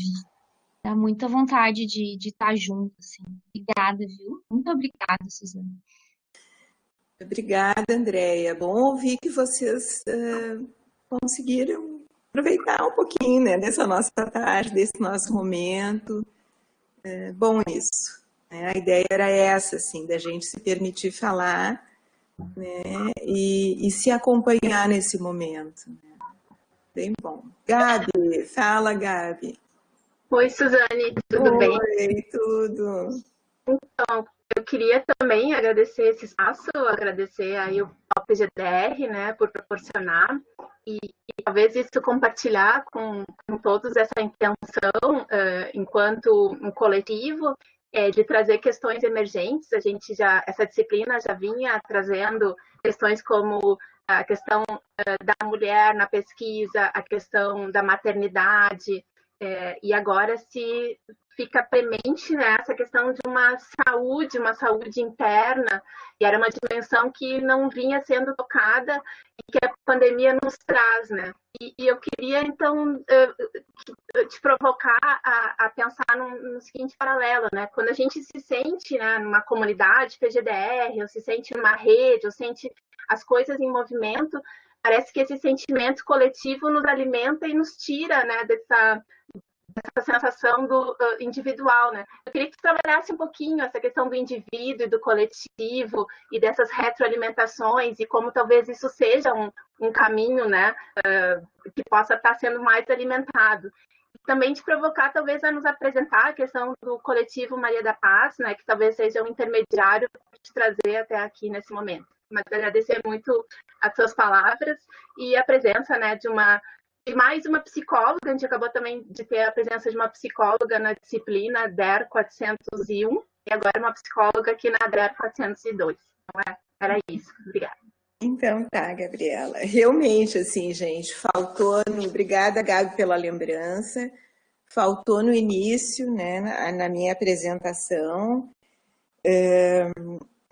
Dá muita vontade de estar junto, assim. Obrigada, viu? Muito obrigada, Suzane. Obrigada, Andréia. Bom ouvir que vocês conseguiram aproveitar um pouquinho, né, dessa nossa tarde, desse nosso momento. Bom isso. Né? A ideia era essa, assim, da gente se permitir falar, né, e se acompanhar nesse momento. Né? Bem bom. Gabi, fala, Gabi. Oi, Suzane, tudo bem? Oi, tudo. Então, Eu queria também agradecer esse espaço, agradecer aí ao PGDR, né, por proporcionar e talvez isso compartilhar com todos essa intenção, enquanto um coletivo, de trazer questões emergentes. A gente essa disciplina já vinha trazendo questões como a questão da mulher na pesquisa, a questão da maternidade, e agora se fica premente, né, essa questão de uma saúde interna, e era uma dimensão que não vinha sendo tocada e que a pandemia nos traz, né? E eu queria, então, te provocar a pensar no seguinte paralelo, né? Quando a gente se sente, né, numa comunidade PGDR, ou se sente numa rede, ou sente as coisas em movimento, parece que esse sentimento coletivo nos alimenta e nos tira, né, dessa sensação do individual, né? Eu queria que tu trabalhasse um pouquinho essa questão do indivíduo e do coletivo e dessas retroalimentações e como talvez isso seja um caminho, né, que possa estar sendo mais alimentado. Também te provocar talvez a nos apresentar a questão do coletivo Maria da Paz, né, que talvez seja um intermediário para te trazer até aqui nesse momento. Mas agradecer muito as suas palavras e a presença, né, de mais uma psicóloga. A gente acabou também de ter a presença de uma psicóloga na disciplina DER 401 e agora uma psicóloga aqui na DER 402. Então, era isso. Obrigada. Então tá, Gabriela. Realmente, assim, gente, faltou... Obrigada, Gabi, pela lembrança. Faltou no início, né, na minha apresentação,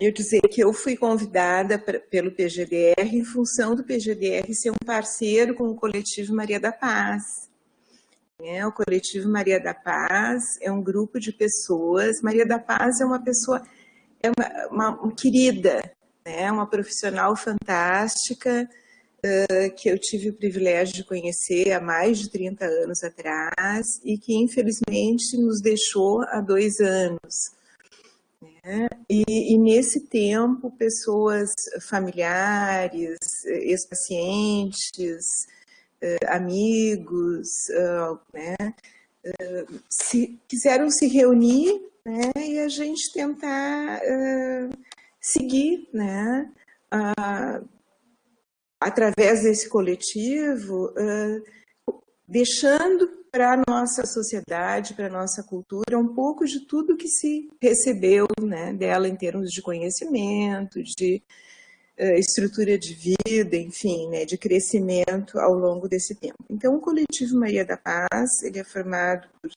eu dizer que eu fui convidada pelo PGDR em função do PGDR ser um parceiro com o Coletivo Maria da Paz. O Coletivo Maria da Paz é um grupo de pessoas. Maria da Paz é uma pessoa, uma querida, né? Uma profissional fantástica, que eu tive o privilégio de conhecer há mais de 30 anos atrás e que, infelizmente, nos deixou há 2 anos. E nesse tempo, pessoas familiares, ex-pacientes, amigos, né, quiseram se reunir, né, e a gente tentar seguir, né, através desse coletivo, deixando para a nossa sociedade, para a nossa cultura, um pouco de tudo que se recebeu, né, dela em termos de conhecimento, de estrutura de vida, enfim, né, de crescimento ao longo desse tempo. Então, o Coletivo Maria da Paz, ele é formado por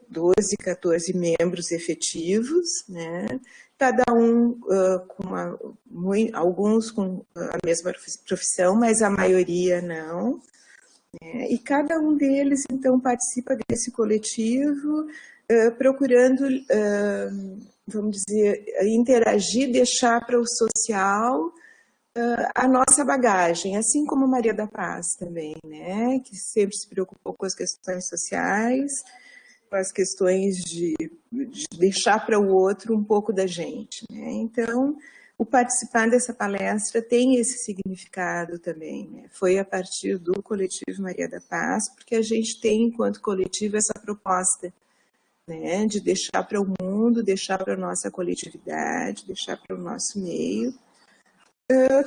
12, 14 membros efetivos, né, cada um alguns com a mesma profissão, mas a maioria não. E cada um deles, então, participa desse coletivo, procurando, vamos dizer, interagir, deixar para o social a nossa bagagem, assim como Maria da Paz também, né? Que sempre se preocupou com as questões sociais, com as questões de deixar para o outro um pouco da gente, né? Então, o participar dessa palestra tem esse significado também, né? Foi a partir do Coletivo Maria da Paz, porque a gente tem, enquanto coletivo, essa proposta, né, de deixar para o mundo, deixar para a nossa coletividade, deixar para o nosso meio,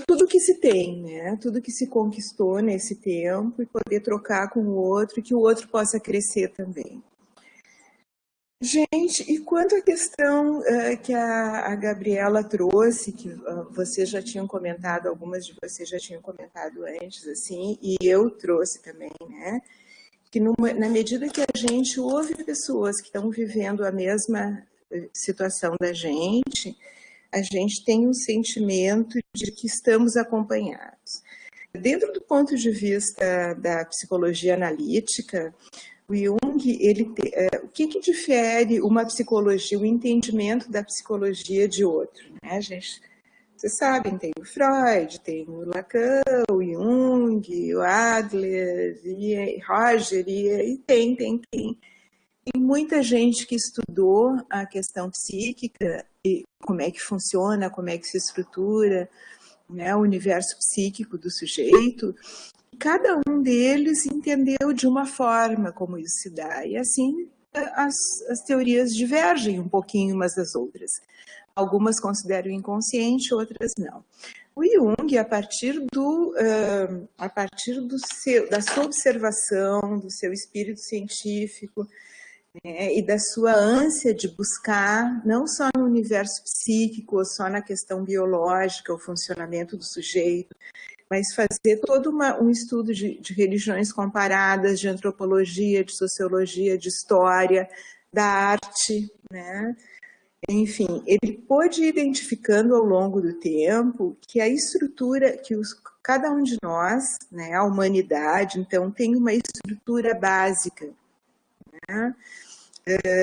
tudo que se tem, né? Tudo que se conquistou nesse tempo e poder trocar com o outro e que o outro possa crescer também. Gente, e quanto à questão que a Gabriela trouxe, que vocês já tinham comentado, algumas de vocês já tinham comentado antes, assim, e eu trouxe também, né? Que na medida que a gente ouve pessoas que estão vivendo a mesma situação da gente, a gente tem um sentimento de que estamos acompanhados. Dentro do ponto de vista da psicologia analítica, o Jung, o que difere uma psicologia, o entendimento da psicologia de outro? Né? Vocês sabem, tem o Freud, tem o Lacan, o Jung, o Adler, e Roger, e tem muita gente que estudou a questão psíquica, e como é que funciona, como é que se estrutura, né, o universo psíquico do sujeito. Cada um deles entendeu de uma forma como isso se dá. E assim as teorias divergem um pouquinho umas das outras. Algumas consideram inconsciente, outras não. O Jung, a partir da sua observação, do seu espírito científico, e da sua ânsia de buscar, não só no universo psíquico, ou só na questão biológica, o funcionamento do sujeito, mas fazer todo um estudo de religiões comparadas, de antropologia, de sociologia, de história, da arte, né? Enfim, ele pôde ir identificando ao longo do tempo que a estrutura, cada um de nós, né, a humanidade, então, tem uma estrutura básica, né?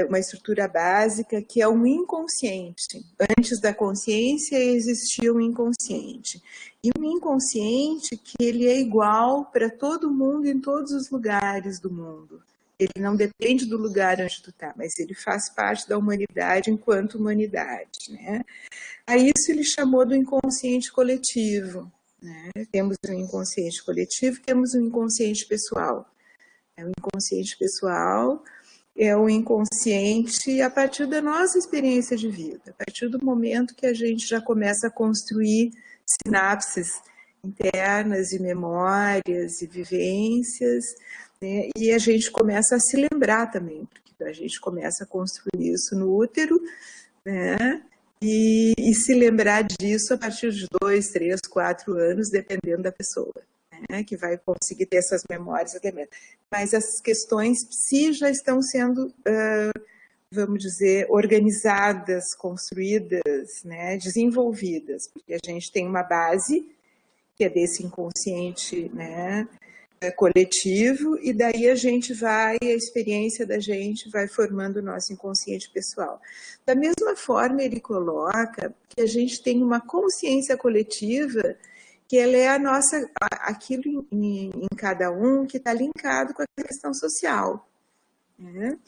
Uma estrutura básica que é um inconsciente. Antes da consciência existia um inconsciente. E um inconsciente que ele é igual para todo mundo em todos os lugares do mundo. Ele não depende do lugar onde tu está, mas ele faz parte da humanidade enquanto humanidade, né? A isso ele chamou do inconsciente coletivo, né? Temos um inconsciente coletivo, temos um inconsciente pessoal. O inconsciente pessoal é o inconsciente a partir da nossa experiência de vida, a partir do momento que a gente já começa a construir sinapses internas e memórias e vivências, né? E a gente começa a se lembrar também, porque a gente começa a construir isso no útero, né? E se lembrar disso a partir de 2, 3, 4 anos, dependendo da pessoa, né, que vai conseguir ter essas memórias. Mas as questões psi já estão sendo, vamos dizer, organizadas, construídas, né, desenvolvidas, porque a gente tem uma base que é desse inconsciente, né, coletivo, e daí a experiência da gente vai formando o nosso inconsciente pessoal. Da mesma forma, ele coloca que a gente tem uma consciência coletiva, que ela é aquilo em cada um que está linkado com a questão social, né?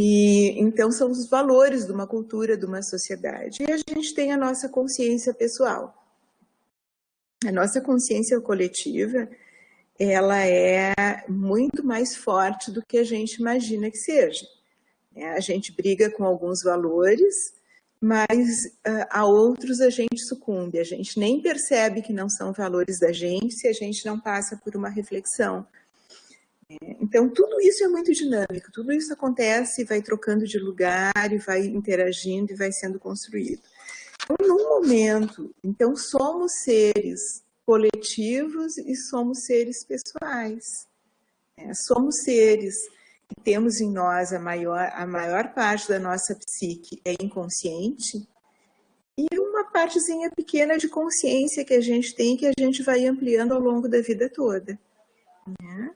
E então são os valores de uma cultura, de uma sociedade. E a gente tem a nossa consciência pessoal. A nossa consciência coletiva, ela é muito mais forte do que a gente imagina que seja. A gente briga com alguns valores, mas a outros a gente sucumbe. A gente nem percebe que não são valores da gente se a gente não passa por uma reflexão. Então, tudo isso é muito dinâmico, tudo isso acontece e vai trocando de lugar, e vai interagindo, e vai sendo construído. Então, num momento, então, somos seres coletivos e somos seres pessoais. Somos seres que temos em nós a maior parte da nossa psique é inconsciente, e uma partezinha pequena de consciência que a gente tem, que a gente vai ampliando ao longo da vida toda, né?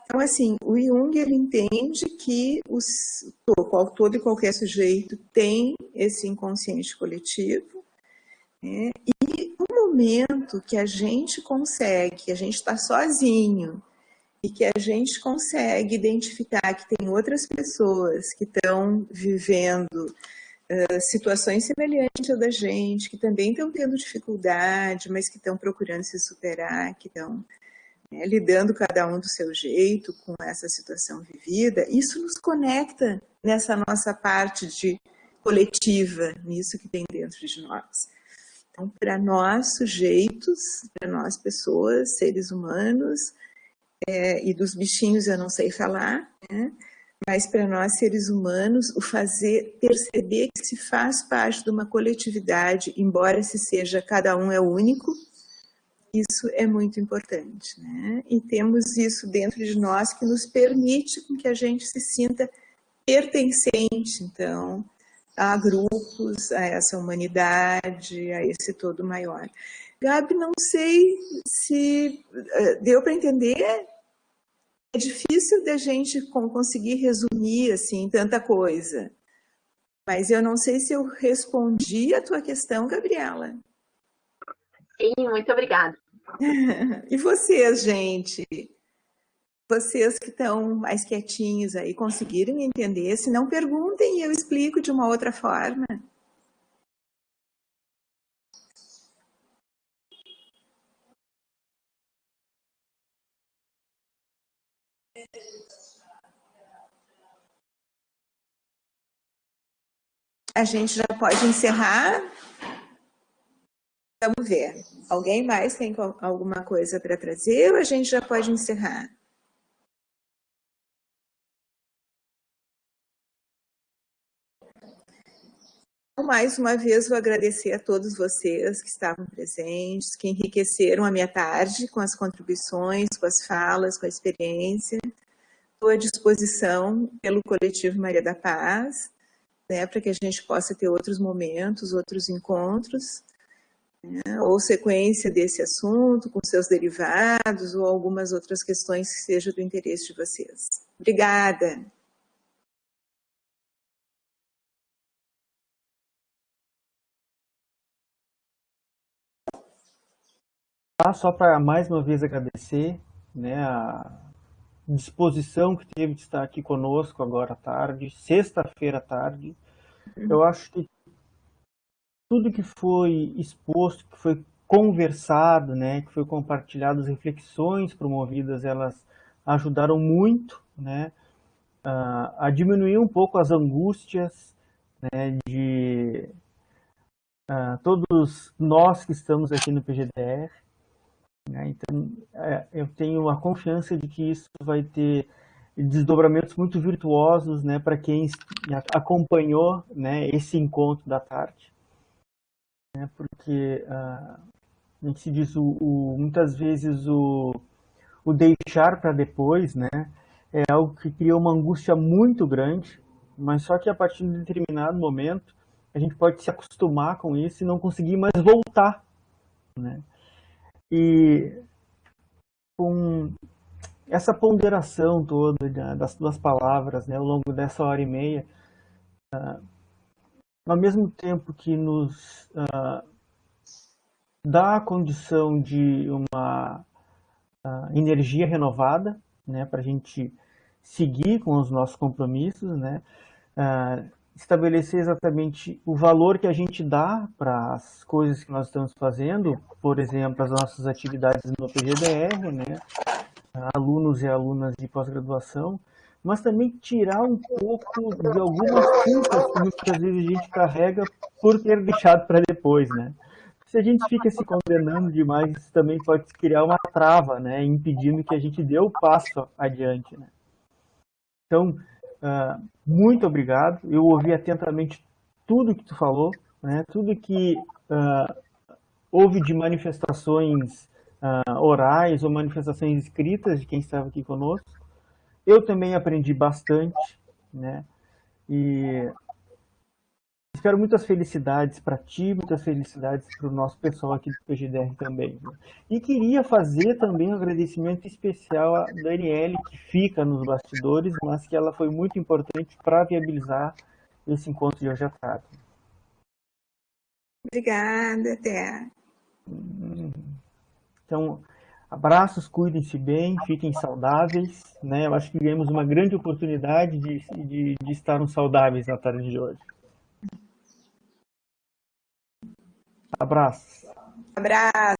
Então, assim, o Jung, ele entende que todo e qualquer sujeito tem esse inconsciente coletivo, né? E no momento que a gente consegue, que a gente está sozinho, e que a gente consegue identificar que tem outras pessoas que estão vivendo situações semelhantes à da gente, que também estão tendo dificuldade, mas que estão procurando se superar, que estão, né, lidando cada um do seu jeito com essa situação vivida, isso nos conecta nessa nossa parte de coletiva, nisso que tem dentro de nós. Então, para nós sujeitos, para nós pessoas, seres humanos, e dos bichinhos eu não sei falar, né? Mas para nós seres humanos, perceber que se faz parte de uma coletividade, embora cada um é único, isso é muito importante, né? E temos isso dentro de nós que nos permite que a gente se sinta pertencente, então, a grupos, a essa humanidade, a esse todo maior. Gabi, não sei se deu para entender. É difícil da gente conseguir resumir assim tanta coisa, mas eu não sei se eu respondi a tua questão, Gabriela. Sim, muito obrigada. E vocês, gente? Vocês que estão mais quietinhos aí, conseguiram entender? Se não, perguntem e eu explico de uma outra forma. a gente já pode encerrar. Vamos ver. Alguém mais tem alguma coisa para trazer ou a gente já pode encerrar? Mais uma vez, vou agradecer a todos vocês que estavam presentes, que enriqueceram a minha tarde com as contribuições, com as falas, com a experiência. Estou à disposição pelo Coletivo Maria da Paz, né, para que a gente possa ter outros momentos, outros encontros, né, ou sequência desse assunto, com seus derivados, ou algumas outras questões que sejam do interesse de vocês. Obrigada! Só para mais uma vez agradecer, né, a disposição que teve de estar aqui conosco agora à tarde, sexta-feira à tarde. Eu acho que tudo que foi exposto, que foi conversado, né, que foi compartilhado, as reflexões promovidas, elas ajudaram muito, né, a diminuir um pouco as angústias, né, de todos nós que estamos aqui no PGDR. Então, eu tenho a confiança de que isso vai ter desdobramentos muito virtuosos, né, para quem acompanhou, né, esse encontro da tarde. Né, porque a gente se diz, muitas vezes o deixar para depois, né, é algo que cria uma angústia muito grande, mas só que a partir de um determinado momento a gente pode se acostumar com isso e não conseguir mais voltar, né? E com essa ponderação toda das duas palavras, né, ao longo dessa hora e meia, ao mesmo tempo que nos dá a condição de uma energia renovada, né, para a gente seguir com os nossos compromissos, né, estabelecer exatamente o valor que a gente dá para as coisas que nós estamos fazendo, por exemplo, as nossas atividades no PGDR, né, alunos e alunas de pós-graduação, mas também tirar um pouco de algumas culpas que muitas vezes a gente carrega por ter deixado para depois, né. Se a gente fica se condenando demais, isso também pode criar uma trava, né, impedindo que a gente dê o passo adiante, né. Então, muito obrigado. Eu ouvi atentamente tudo que tu falou, né? Tudo que houve de manifestações orais ou manifestações escritas de quem estava aqui conosco. Eu também aprendi bastante, né? E espero muitas felicidades para ti, muitas felicidades para o nosso pessoal aqui do PGDR também. Né? E queria fazer também um agradecimento especial à Daniele, que fica nos bastidores, mas que ela foi muito importante para viabilizar esse encontro de hoje à tarde. Obrigada, até. Então, abraços, cuidem-se bem, fiquem saudáveis. Né? Eu acho que ganhamos uma grande oportunidade de estarmos saudáveis na tarde de hoje. Abraços. Abraço.